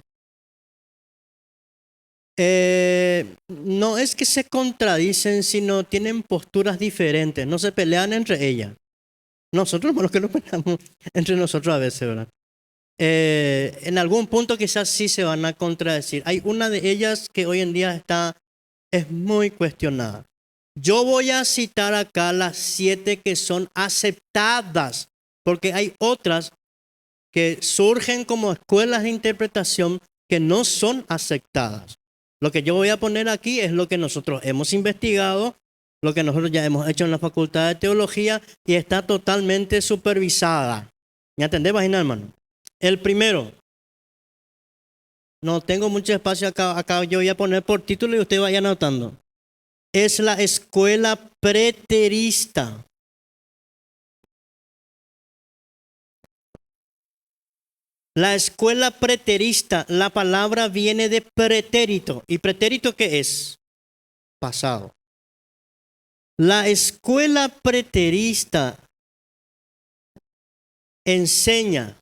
No es que se contradicen, sino tienen posturas diferentes, no se pelean entre ellas. Nosotros, bueno, que nos peleamos entre nosotros a veces, ¿verdad? En algún punto quizás sí se van a contradecir. Hay una de ellas que hoy en día es muy cuestionada. Yo voy a citar acá las 7 que son aceptadas, porque hay otras que surgen como escuelas de interpretación que no son aceptadas. Lo que yo voy a poner aquí es lo que nosotros hemos investigado, lo que nosotros ya hemos hecho en la Facultad de Teología y está totalmente supervisada. ¿Me entendés, vagina, hermano? El primero, no tengo mucho espacio acá yo voy a poner por título y usted vaya anotando. Es la escuela preterista. La escuela preterista, la palabra viene de pretérito. ¿Y pretérito qué es? Pasado. La escuela preterista enseña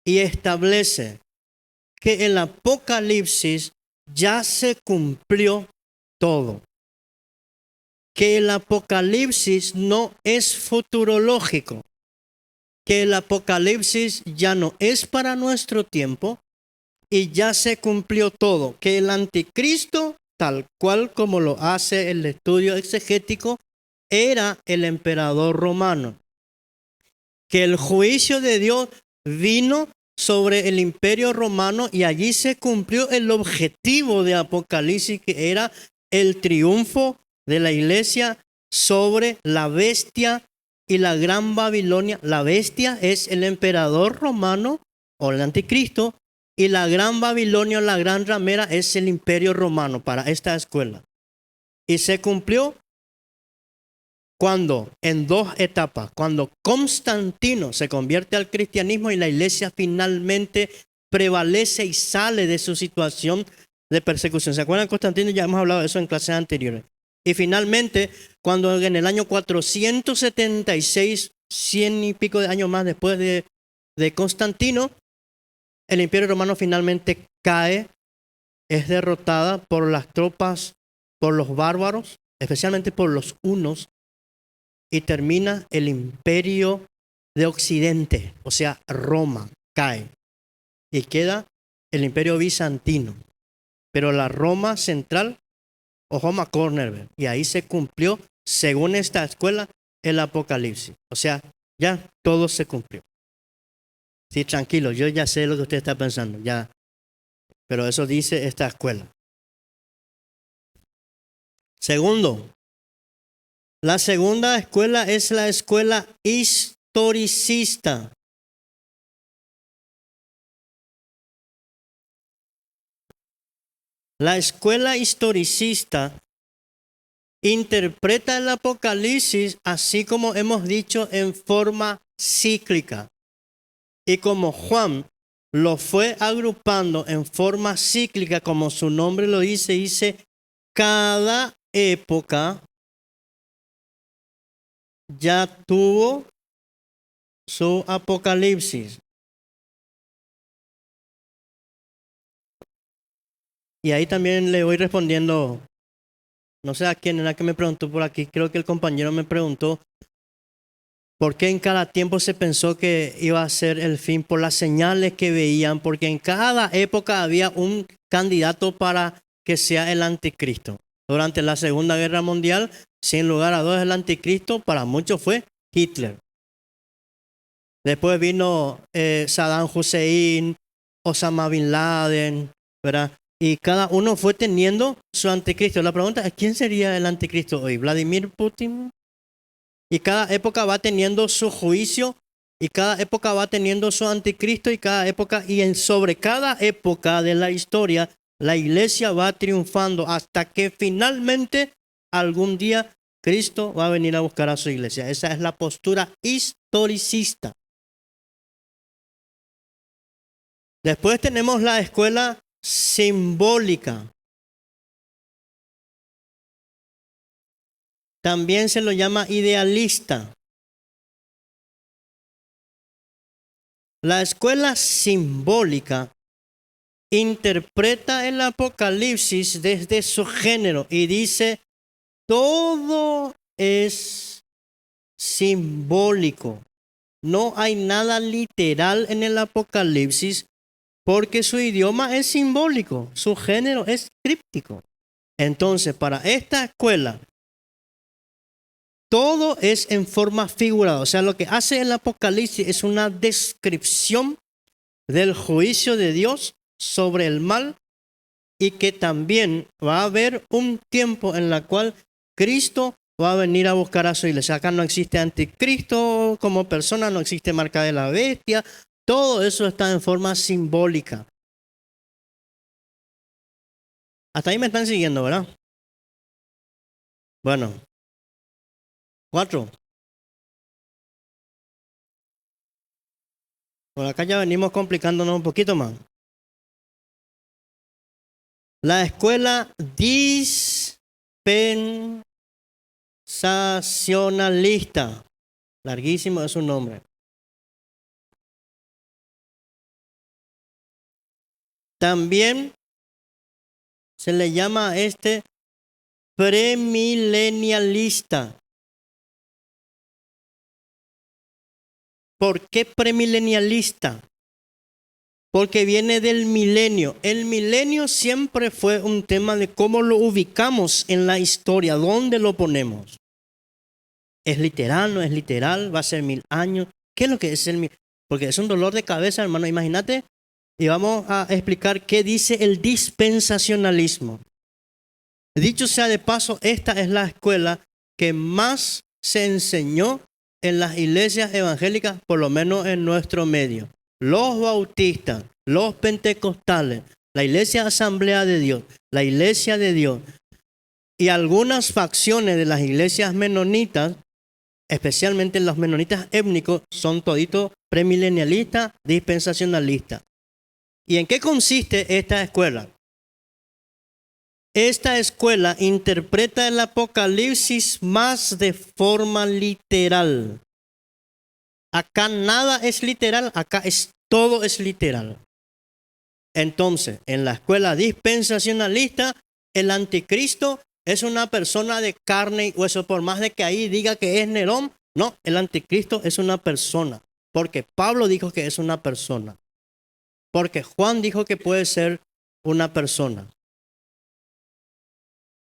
y establece que el Apocalipsis ya se cumplió todo. Que el Apocalipsis no es futurológico. Que el Apocalipsis ya no es para nuestro tiempo y ya se cumplió todo. Que el anticristo, tal cual como lo hace el estudio exegético, era el emperador romano. Que el juicio de Dios vino sobre el imperio romano y allí se cumplió el objetivo de Apocalipsis, que era el triunfo de la iglesia sobre la bestia y la gran Babilonia. La bestia es el emperador romano o el anticristo y la gran Babilonia o la gran ramera es el imperio romano para esta escuela. Y se cumplió cuando, en 2 etapas, cuando Constantino se convierte al cristianismo y la iglesia finalmente prevalece y sale de su situación de persecución. ¿Se acuerdan de Constantino? Ya hemos hablado de eso en clases anteriores. Y finalmente, cuando en el año 476, 100 y pico de años más después de Constantino, el imperio romano finalmente cae, es derrotada por las tropas, por los bárbaros, especialmente por los hunos, y termina el imperio de Occidente, o sea, Roma cae y queda el imperio bizantino, pero la Roma central o Roma Corner, y ahí se cumplió, según esta escuela, el Apocalipsis. O sea, ya todo se cumplió. Sí, tranquilo, yo ya sé lo que usted está pensando, ya, pero eso dice esta escuela. Segundo, la segunda escuela es la escuela historicista. La escuela historicista interpreta el Apocalipsis, así como hemos dicho, en forma cíclica. Y como Juan lo fue agrupando en forma cíclica, como su nombre lo dice cada época ya tuvo su Apocalipsis. Y ahí también le voy respondiendo, no sé a quién era que me preguntó por aquí, creo que el compañero me preguntó por qué en cada tiempo se pensó que iba a ser el fin por las señales que veían, porque en cada época había un candidato para que sea el anticristo. Durante la Segunda Guerra Mundial, sin lugar a dudas, el anticristo para muchos fue Hitler. Después vino Saddam Hussein, Osama Bin Laden, ¿verdad? Y cada uno fue teniendo su anticristo. La pregunta es, ¿quién sería el anticristo hoy? ¿Vladimir Putin? Y cada época va teniendo su juicio, y cada época va teniendo su anticristo, y cada época, sobre cada época de la historia, la iglesia va triunfando hasta que finalmente algún día Cristo va a venir a buscar a su iglesia. Esa es la postura historicista. Después tenemos la escuela simbólica. También se lo llama idealista. La escuela simbólica interpreta el Apocalipsis desde su género y dice, todo es simbólico. No hay nada literal en el Apocalipsis porque su idioma es simbólico, su género es críptico. Entonces, para esta escuela, todo es en forma figurada. O sea, lo que hace el Apocalipsis es una descripción del juicio de Dios sobre el mal y que también va a haber un tiempo en el cual Cristo va a venir a buscar a su iglesia. Acá no existe anticristo como persona, no existe marca de la bestia. Todo eso está en forma simbólica. Hasta ahí me están siguiendo, ¿verdad? Bueno, 4. Por acá ya venimos complicándonos un poquito más. La escuela dispensacionalista. Larguísimo es su nombre. También se le llama a este premilenialista. ¿Por qué premilenialista? Porque viene del milenio. El milenio siempre fue un tema de cómo lo ubicamos en la historia, dónde lo ponemos. ¿Es literal? ¿No es literal? ¿Va a ser 1000 años? ¿Qué es lo que es el milenio? Porque es un dolor de cabeza, hermano. Imagínate, y vamos a explicar qué dice el dispensacionalismo. Dicho sea de paso, esta es la escuela que más se enseñó en las iglesias evangélicas, por lo menos en nuestro medio. Los bautistas, los pentecostales, la iglesia Asamblea de Dios, la iglesia de Dios y algunas facciones de las iglesias menonitas, especialmente los menonitas étnicos, son toditos premilenialistas, dispensacionalistas. ¿Y en qué consiste esta escuela? Esta escuela interpreta el Apocalipsis más de forma literal. Acá nada es literal, acá todo es literal. Entonces, en la escuela dispensacionalista, el anticristo es una persona de carne y hueso, por más de que ahí diga que es Nerón. No, el anticristo es una persona, porque Pablo dijo que es una persona, porque Juan dijo que puede ser una persona.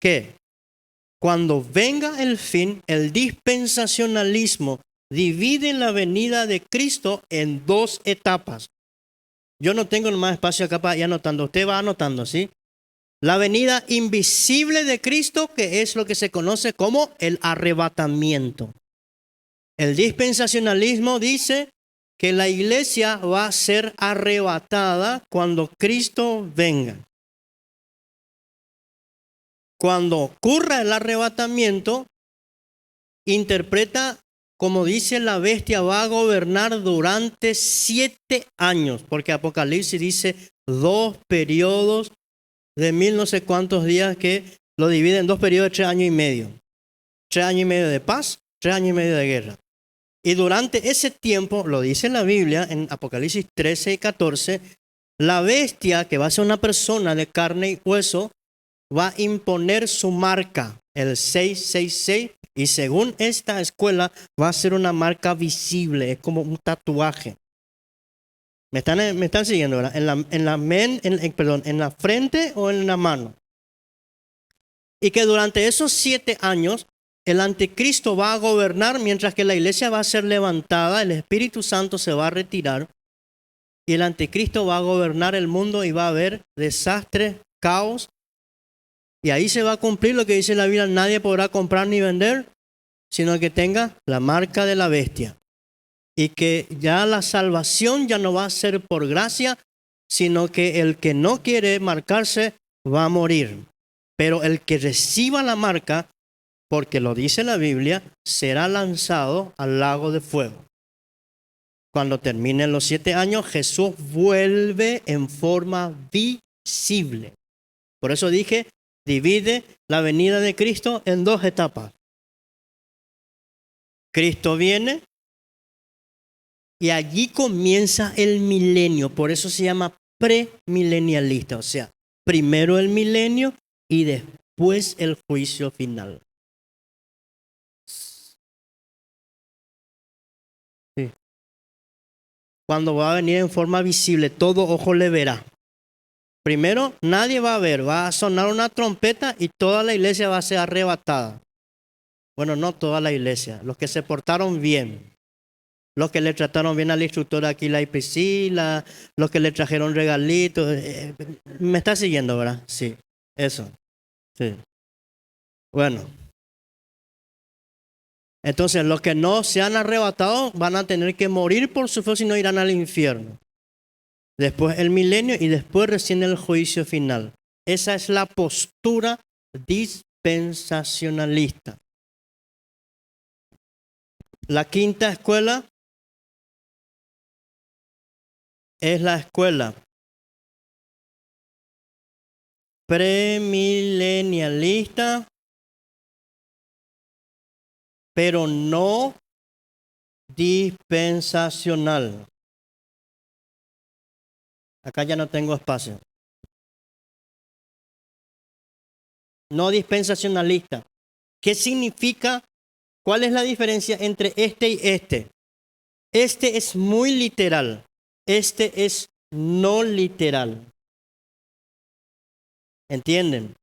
¿Qué? Cuando venga el fin, el dispensacionalismo divide la venida de Cristo en 2 etapas. Yo no tengo más espacio acá para ir anotando. Usted va anotando, ¿sí? La venida invisible de Cristo, que es lo que se conoce como el arrebatamiento. El dispensacionalismo dice que la iglesia va a ser arrebatada cuando Cristo venga. Cuando ocurra el arrebatamiento, interpreta, como dice, la bestia va a gobernar durante 7 años, porque Apocalipsis dice 2 periodos de 1000 no sé cuántos días que lo divide en 2 periodos de 3 años y medio. 3 años y medio de paz, 3 años y medio de guerra. Y durante ese tiempo, lo dice la Biblia en Apocalipsis 13 y 14, la bestia, que va a ser una persona de carne y hueso, va a imponer su marca, el 666, y según esta escuela va a ser una marca visible, es como un tatuaje. ¿Me están siguiendo, verdad? ¿En la frente o en la mano? Y que durante esos 7 años el anticristo va a gobernar mientras que la iglesia va a ser levantada, el Espíritu Santo se va a retirar y el anticristo va a gobernar el mundo y va a haber desastre, caos. Y ahí se va a cumplir lo que dice la Biblia: nadie podrá comprar ni vender, sino que tenga la marca de la bestia. Y que ya la salvación ya no va a ser por gracia, sino que el que no quiere marcarse va a morir. Pero el que reciba la marca, porque lo dice la Biblia, será lanzado al lago de fuego. Cuando terminen los 7 años, Jesús vuelve en forma visible. Por eso dije, divide la venida de Cristo en 2 etapas. Cristo viene y allí comienza el milenio. Por eso se llama premilenialista. O sea, primero el milenio y después el juicio final. Sí. cuando va a venir en forma visible, todo ojo le verá. Primero, nadie va a ver, va a sonar una trompeta y toda la iglesia va a ser arrebatada. Bueno, no toda la iglesia, los que se portaron bien, los que le trataron bien al instructor Aquila y Priscila, los que le trajeron regalitos. ¿Me está siguiendo, verdad? Sí, eso. Sí. Bueno. Entonces, los que no se han arrebatado van a tener que morir por su fe, si no irán al infierno. Después el milenio y después recién el juicio final. Esa es la postura dispensacionalista. La quinta escuela es la escuela premilenialista, pero no dispensacional. Acá ya no tengo espacio. No dispensacionalista. ¿Qué significa? ¿Cuál es la diferencia entre este y este? Este es muy literal. Este es no literal. ¿Entienden?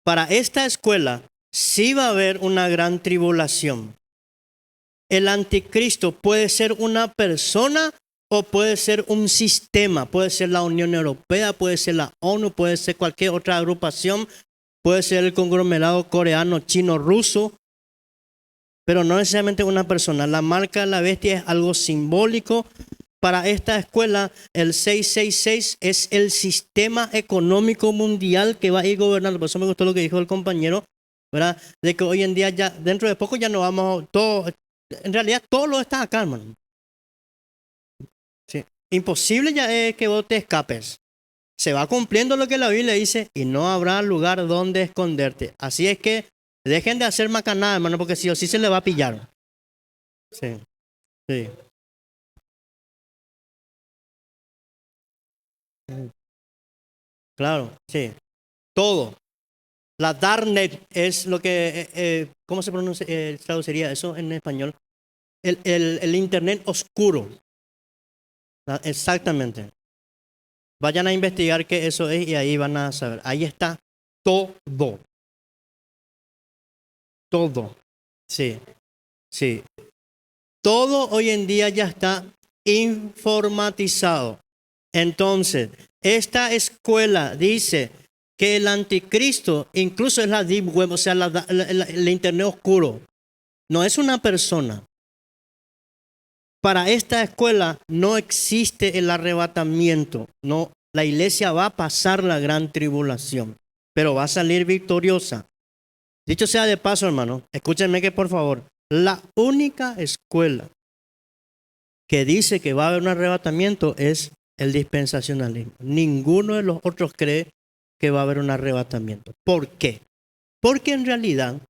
Para esta escuela sí va a haber una gran tribulación. El anticristo puede ser una persona o puede ser un sistema. Puede ser la Unión Europea, puede ser la ONU, puede ser cualquier otra agrupación. Puede ser el conglomerado coreano, chino, ruso. Pero no necesariamente una persona. La marca de la bestia es algo simbólico. Para esta escuela, el 666 es el sistema económico mundial que va a ir gobernando. Por eso me gustó lo que dijo el compañero, ¿verdad? De que hoy en día, ya dentro de poco ya no vamos, todo, en realidad todo lo está acá, hermano. Sí. Imposible ya es que vos te escapes. Se va cumpliendo lo que la Biblia dice y no habrá lugar donde esconderte. Así es que dejen de hacer macanada, hermano, porque sí o sí se le va a pillar. Sí, sí. Claro, sí. Todo. La darknet es lo que, ¿cómo se pronuncia, traduciría eso en español? El internet oscuro. Exactamente. Vayan a investigar qué eso es y ahí van a saber. Ahí está todo. Todo. Sí, sí. Todo hoy en día ya está informatizado. Entonces, esta escuela dice que el anticristo, incluso es la deep web, o sea, el internet oscuro, no es una persona. Para esta escuela no existe el arrebatamiento. No, la iglesia va a pasar la gran tribulación, pero va a salir victoriosa. Dicho sea de paso, hermano, escúchenme que por favor, la única escuela que dice que va a haber un arrebatamiento es el dispensacionalismo. Ninguno de los otros cree que va a haber un arrebatamiento. ¿Por qué? Porque en realidad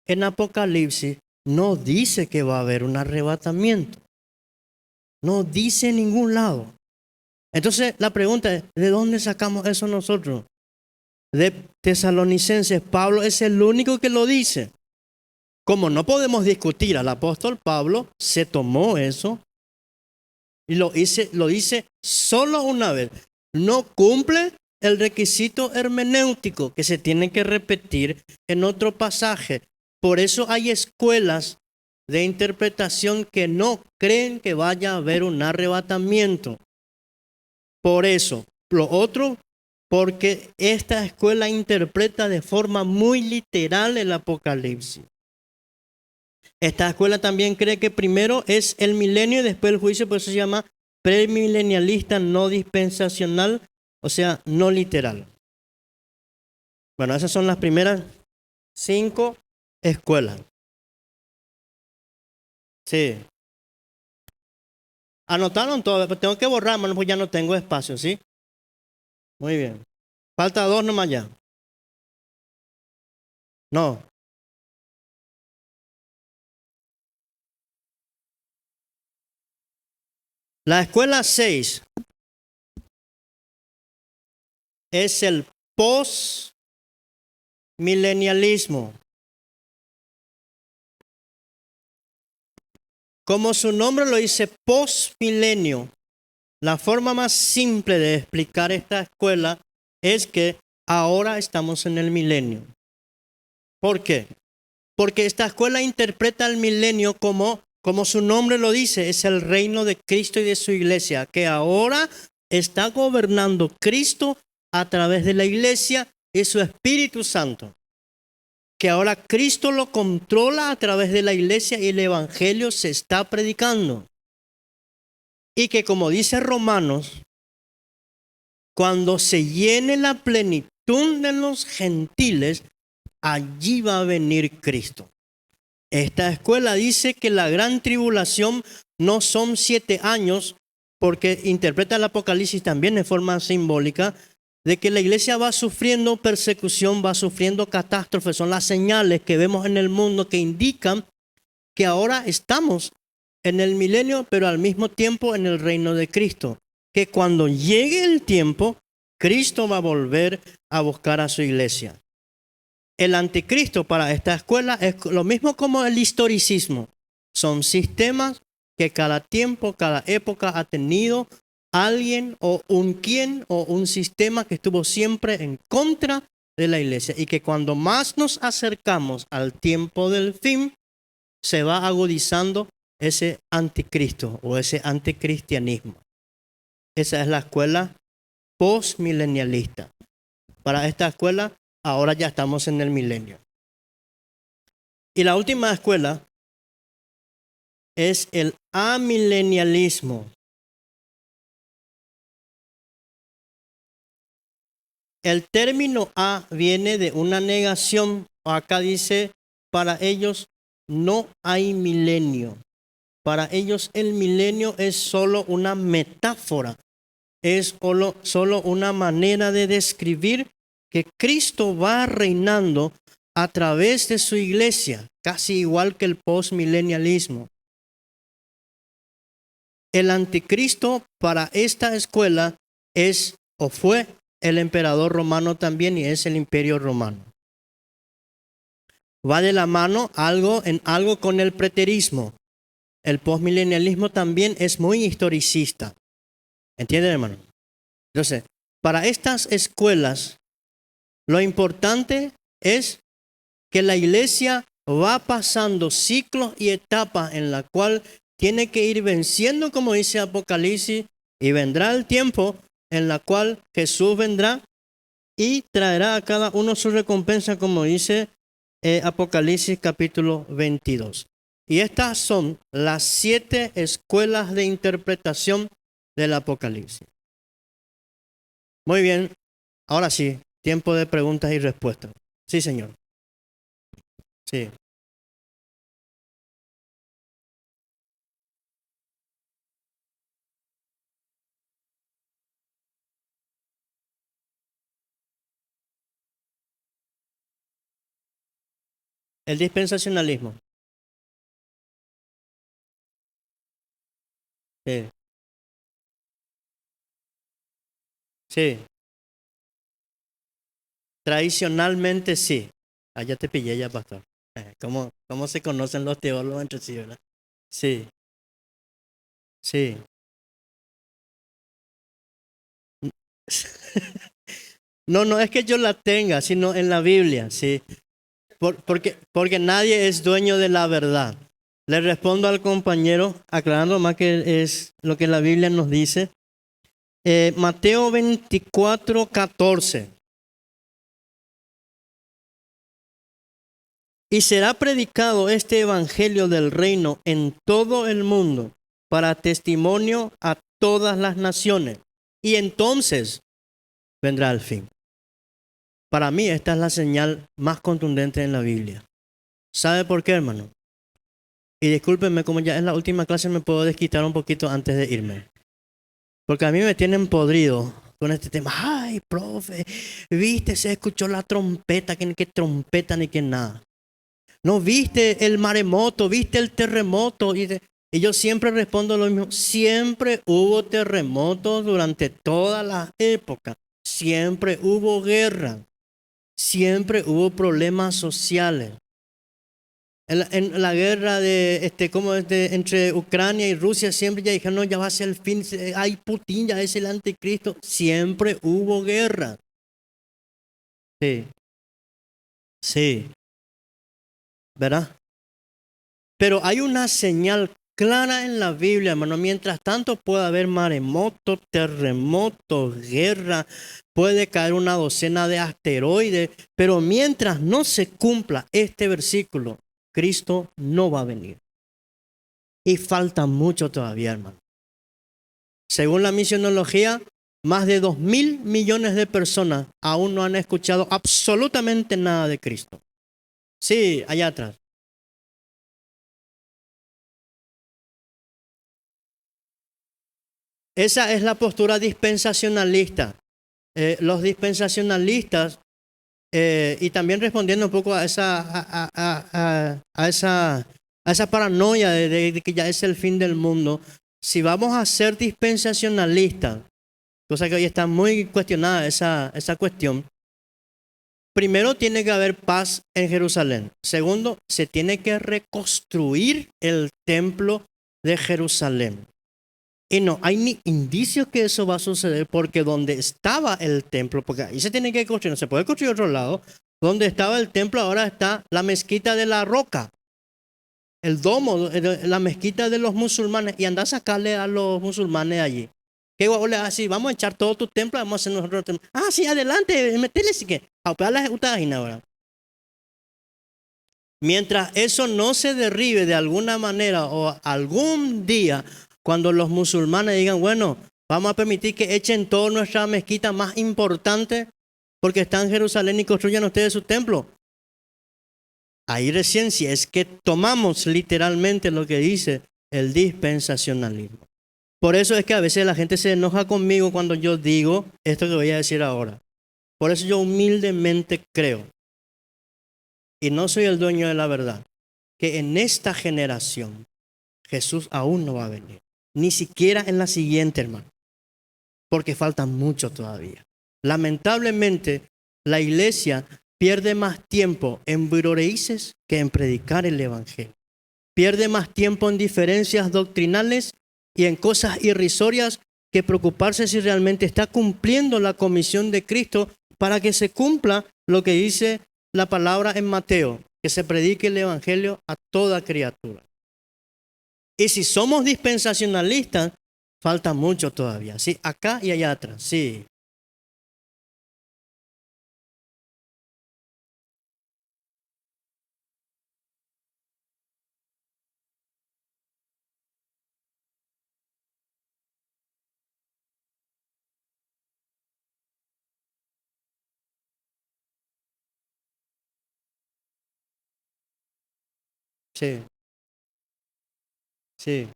en Apocalipsis no dice que va a haber un arrebatamiento. No dice en ningún lado. Entonces la pregunta es, ¿de dónde sacamos eso nosotros? De Tesalonicenses. Pablo es el único que lo dice. Como no podemos discutir al apóstol Pablo, se tomó eso y lo dice solo una vez. No cumple el requisito hermenéutico que se tiene que repetir en otro pasaje. Por eso hay escuelas de interpretación que no creen que vaya a haber un arrebatamiento. Por eso, lo otro, porque esta escuela interpreta de forma muy literal el Apocalipsis. Esta escuela también cree que primero es el milenio y después el juicio, por eso se llama premilenialista no dispensacional, o sea, no literal. Bueno, esas son las primeras 5 escuelas. Sí. Anotaron todo, pero tengo que borrar, hermano, pues ya no tengo espacio, ¿sí? Muy bien. Falta 2 nomás ya. No. La escuela 6 es el postmilenialismo. Como su nombre lo dice, postmilenio. La forma más simple de explicar esta escuela es que ahora estamos en el milenio. ¿Por qué? Porque esta escuela interpreta el milenio como su nombre lo dice, es el reino de Cristo y de su iglesia, que ahora está gobernando Cristo a través de la iglesia y su Espíritu Santo. Que ahora Cristo lo controla a través de la iglesia y el evangelio se está predicando. Y que como dice Romanos, cuando se llene la plenitud de los gentiles, allí va a venir Cristo. Esta escuela dice que la gran tribulación no son 7 años, porque interpreta el Apocalipsis también de forma simbólica, de que la iglesia va sufriendo persecución, va sufriendo catástrofes. Son las señales que vemos en el mundo que indican que ahora estamos en el milenio, pero al mismo tiempo en el reino de Cristo. Que cuando llegue el tiempo, Cristo va a volver a buscar a su iglesia. El anticristo para esta escuela es lo mismo como el historicismo. Son sistemas que cada tiempo, cada época ha tenido alguien o un sistema que estuvo siempre en contra de la iglesia. Y que cuando más nos acercamos al tiempo del fin, se va agudizando ese anticristo o ese anticristianismo. Esa es la escuela postmilenialista. Para esta escuela, ahora ya estamos en el milenio. Y la última escuela es el amilenialismo. El término a viene de una negación. Acá dice, para ellos no hay milenio. Para ellos el milenio es solo una metáfora. Es solo una manera de describir que Cristo va reinando a través de su iglesia, casi igual que el postmilenialismo. El anticristo para esta escuela es o fue el emperador romano también y es el imperio romano. Va de la mano algo con el preterismo. El postmilenialismo también es muy historicista. ¿Entienden, hermano? Entonces, para estas escuelas, lo importante es que la iglesia va pasando ciclos y etapas en la cual tiene que ir venciendo, como dice Apocalipsis, y vendrá el tiempo en la cual Jesús vendrá y traerá a cada uno su recompensa, como dice Apocalipsis capítulo 22. Y estas son las 7 escuelas de interpretación del Apocalipsis. Muy bien, ahora sí, tiempo de preguntas y respuestas. Sí, señor. Sí. El dispensacionalismo. Sí. Sí. Tradicionalmente sí. Ya te pillé ya, pastor. ¿Cómo se conocen los teólogos entre sí, verdad? Sí. Sí. No es que yo la tenga, sino en la Biblia, sí. Porque nadie es dueño de la verdad. Le respondo al compañero, aclarando más que es lo que la Biblia nos dice. Mateo 24:14. Y será predicado este evangelio del reino en todo el mundo para testimonio a todas las naciones. Y entonces vendrá el fin. Para mí esta es la señal más contundente en la Biblia. ¿Sabe por qué, hermano? Y discúlpenme, como ya es la última clase, me puedo desquitar un poquito antes de irme. Porque a mí me tienen podrido con este tema. Ay, profe, viste, se escuchó la trompeta, que ni que trompeta ni que nada. No viste el maremoto, viste el terremoto. Y yo siempre respondo lo mismo. Siempre hubo terremotos durante todas las épocas. Siempre hubo guerra. Siempre hubo problemas sociales. En la guerra entre Ucrania y Rusia siempre ya dijeron, no, ya va a ser el fin, hay Putin, ya es el anticristo. Siempre hubo guerra. Sí, sí, ¿verdad? Pero hay una señal clara en la Biblia, hermano. Mientras tanto puede haber maremotos, terremotos, guerra, puede caer una docena de asteroides, pero mientras no se cumpla este versículo, Cristo no va a venir. Y falta mucho todavía, hermano. Según la misionología, más de 2.000 millones de personas aún no han escuchado absolutamente nada de Cristo. Sí, allá atrás. Esa es la postura dispensacionalista. Los dispensacionalistas, y también respondiendo un poco a esa paranoia de que ya es el fin del mundo, si vamos a ser dispensacionalistas, cosa que hoy está muy cuestionada esa cuestión, primero tiene que haber paz en Jerusalén. Segundo, se tiene que reconstruir el templo de Jerusalén. Y no hay ni indicios que eso va a suceder porque donde estaba el templo, porque ahí se tiene que construir, no se puede construir otro lado, donde estaba el templo ahora está la mezquita de la roca, el domo, la mezquita de los musulmanes, y anda a sacarle a los musulmanes allí. ¿Qué le así? Vamos a echar todo tu templo, vamos a hacer nosotros templo. Ah, sí, adelante, metele si que. A la ejecutada ahora. Mientras eso no se derribe de alguna manera o algún día, cuando los musulmanes digan, bueno, vamos a permitir que echen toda nuestra mezquita más importante porque está en Jerusalén y construyan ustedes su templo. Ahí recién si es que tomamos literalmente lo que dice el dispensacionalismo. Por eso es que a veces la gente se enoja conmigo cuando yo digo esto que voy a decir ahora. Por eso yo humildemente creo, y no soy el dueño de la verdad, que en esta generación Jesús aún no va a venir. Ni siquiera en la siguiente, hermano. Porque falta mucho todavía. Lamentablemente, la iglesia pierde más tiempo en buroreices que en predicar el evangelio. Pierde más tiempo en diferencias doctrinales y en cosas irrisorias que preocuparse si realmente está cumpliendo la comisión de Cristo para que se cumpla lo que dice la palabra en Mateo, que se predique el evangelio a toda criatura. Y si somos dispensacionalistas, falta mucho todavía. Sí, acá y allá atrás. Sí. Sí. Sí.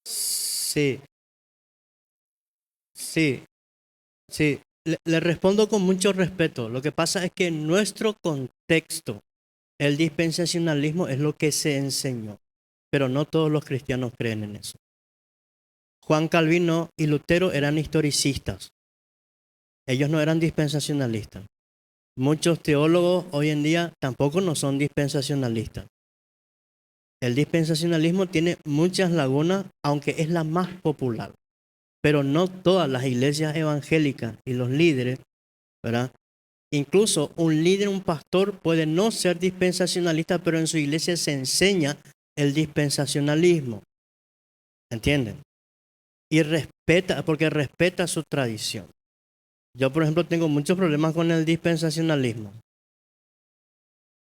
Sí. Sí. Sí. Le respondo con mucho respeto. Lo que pasa es que en nuestro contexto, el dispensacionalismo es lo que se enseñó, pero no todos los cristianos creen en eso. Juan Calvino y Lutero eran historicistas. Ellos no eran dispensacionalistas. Muchos teólogos hoy en día tampoco no son dispensacionalistas. El dispensacionalismo tiene muchas lagunas, aunque es la más popular. Pero no todas las iglesias evangélicas y los líderes, ¿verdad? Incluso un líder, un pastor puede no ser dispensacionalista, pero en su iglesia se enseña el dispensacionalismo. ¿Entienden? Y respeta, porque respeta su tradición. Yo, por ejemplo, tengo muchos problemas con el dispensacionalismo.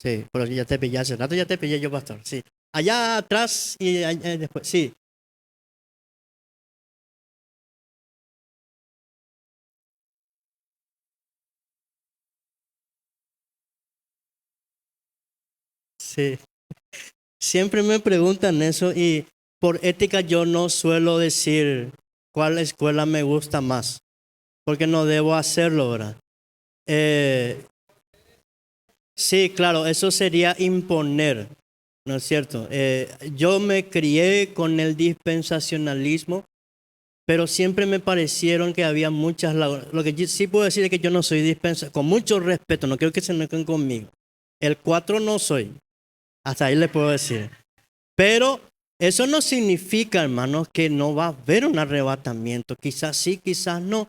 Sí, pero ya te pillé hace rato, ya te pillé yo, pastor. Sí. Allá atrás y después, sí. Sí. Siempre me preguntan eso y por ética yo no suelo decir cuál escuela me gusta más, porque no debo hacerlo, ¿verdad? Eh, Sí, claro, eso sería imponer, ¿no es cierto? Yo me crié con el dispensacionalismo, pero siempre me parecieron que había muchas... Lo que sí puedo decir es que yo no soy dispensacionalista, con mucho respeto, no quiero que se enojen conmigo. El 4 no soy, hasta ahí le puedo decir. Pero eso no significa, hermanos, que no va a haber un arrebatamiento. Quizás sí, quizás no.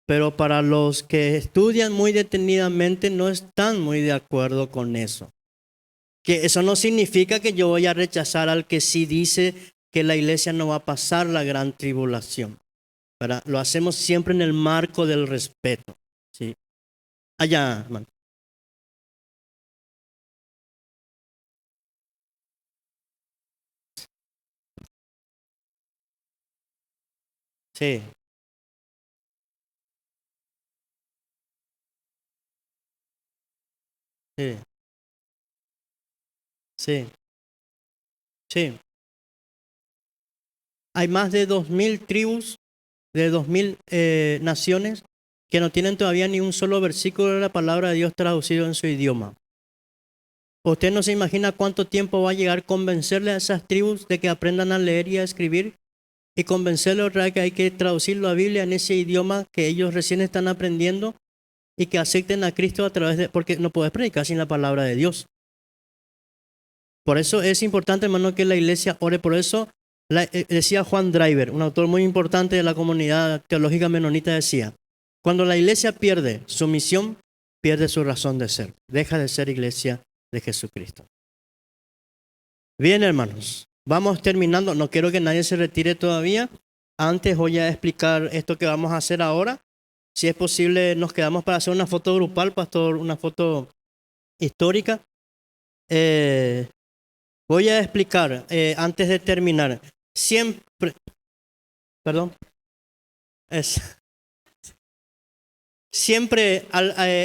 Pero para los que estudian muy detenidamente no están muy de acuerdo con eso. Que eso no significa que yo voy a rechazar al que sí dice que la iglesia no va a pasar la gran tribulación. ¿Verdad? Lo hacemos siempre en el marco del respeto. ¿Sí? Allá, hermano. Sí, sí, sí, sí. Hay más de 2000 tribus, de 2000 naciones que no tienen todavía ni un solo versículo de la palabra de Dios traducido en su idioma. ¿Usted no se imagina cuánto tiempo va a llegar convencerle a esas tribus de que aprendan a leer y a escribir? Y convencerle otra vez que hay que traducir la Biblia en ese idioma que ellos recién están aprendiendo y que acepten a Cristo a través de... Porque no puedes predicar sin la palabra de Dios. Por eso es importante, hermano, que la iglesia ore. Por eso decía Juan Driver, un autor muy importante de la comunidad teológica menonita, decía, cuando la iglesia pierde su misión, pierde su razón de ser. Deja de ser iglesia de Jesucristo. Bien, hermanos, vamos terminando. No quiero que nadie se retire todavía. Antes voy a explicar esto que vamos a hacer ahora. Si es posible, nos quedamos para hacer una foto grupal, pastor, una foto histórica. Voy a explicar antes de terminar. Siempre, perdón, es, siempre,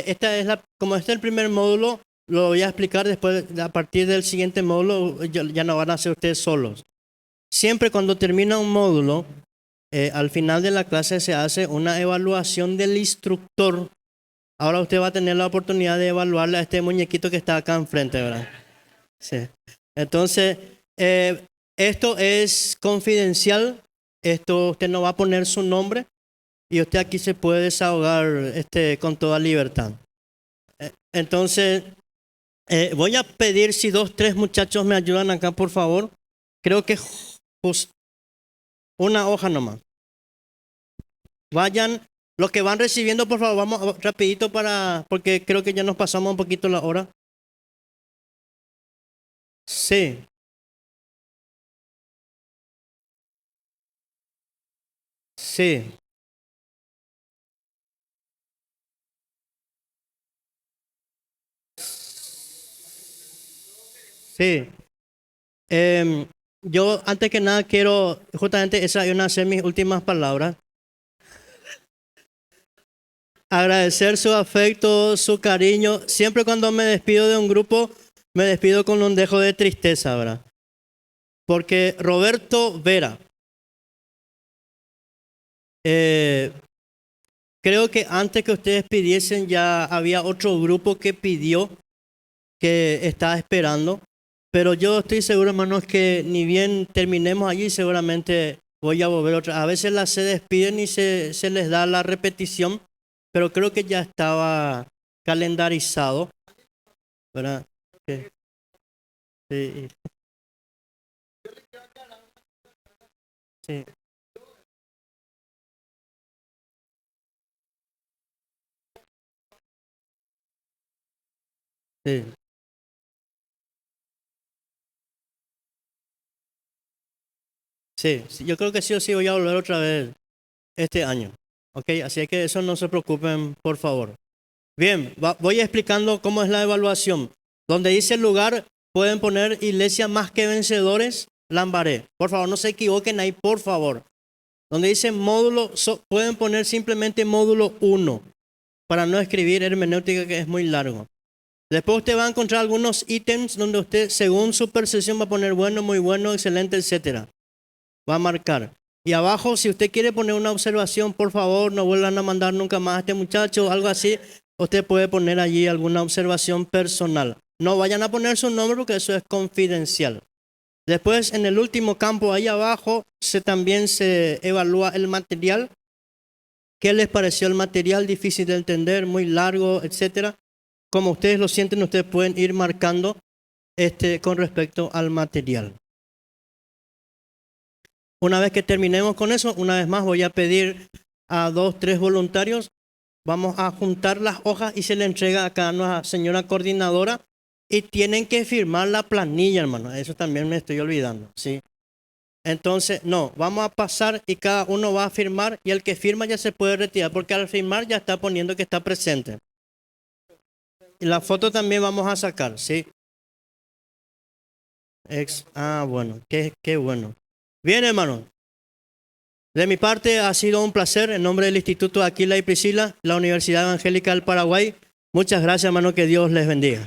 esta es como este es el primer módulo, lo voy a explicar después, a partir del siguiente módulo, ya no van a ser ustedes solos. Siempre cuando termina un módulo, al final de la clase se hace una evaluación del instructor. Ahora usted va a tener la oportunidad de evaluarle a este muñequito que está acá enfrente, ¿verdad? Sí. Entonces, esto es confidencial. Esto usted no va a poner su nombre y usted aquí se puede desahogar con toda libertad. Entonces, voy a pedir si 2, 3 muchachos me ayudan acá, por favor. Creo que una hoja nomás. Vayan, los que van recibiendo, por favor, vamos rapidito porque creo que ya nos pasamos un poquito la hora. Sí, sí, sí. Yo antes que nada quiero, justamente esas van a ser mis últimas palabras. Agradecer su afecto, su cariño. Siempre cuando me despido de un grupo, me despido con un dejo de tristeza, ¿verdad? Porque Roberto Vera, eh, creo que antes que ustedes pidiesen ya había otro grupo que pidió, que estaba esperando. Pero yo estoy seguro, hermanos, que ni bien terminemos allí, seguramente voy a volver otra. A veces las se despiden y se les da la repetición, pero creo que ya estaba calendarizado, ¿verdad? Sí, sí, sí, sí, sí. Yo creo que sí o sí voy a volver otra vez este año. ¿Ok? Así que eso no se preocupen, por favor. Bien, voy explicando cómo es la evaluación. Donde dice lugar, pueden poner iglesia más que vencedores, Lambaré. Por favor, no se equivoquen ahí, por favor. Donde dice módulo, pueden poner simplemente módulo 1 para no escribir hermenéutica que es muy largo. Después usted va a encontrar algunos ítems donde usted, según su percepción, va a poner bueno, muy bueno, excelente, etcétera. Va a marcar. Y abajo, si usted quiere poner una observación, por favor, no vuelvan a mandar nunca más a este muchacho, algo así. usted puede poner allí alguna observación personal. No vayan a poner su nombre porque eso es confidencial. Después, en el último campo, ahí abajo, también se evalúa el material. ¿Qué les pareció el material? Difícil de entender, muy largo, etcétera. Como ustedes lo sienten, ustedes pueden ir marcando con respecto al material. Una vez que terminemos con eso, una vez más voy a pedir a 2, 3 voluntarios. Vamos a juntar las hojas y se le entrega acá a nuestra señora coordinadora. Y tienen que firmar la planilla, hermano. Eso también me estoy olvidando, ¿sí? Entonces, no, vamos a pasar y cada uno va a firmar y el que firma ya se puede retirar porque al firmar ya está poniendo que está presente. Y la foto también vamos a sacar, ¿sí? Bueno, qué bueno. Bien, hermano. De mi parte ha sido un placer en nombre del Instituto Aquila y Priscila, la Universidad Evangélica del Paraguay. Muchas gracias, hermano, que Dios les bendiga.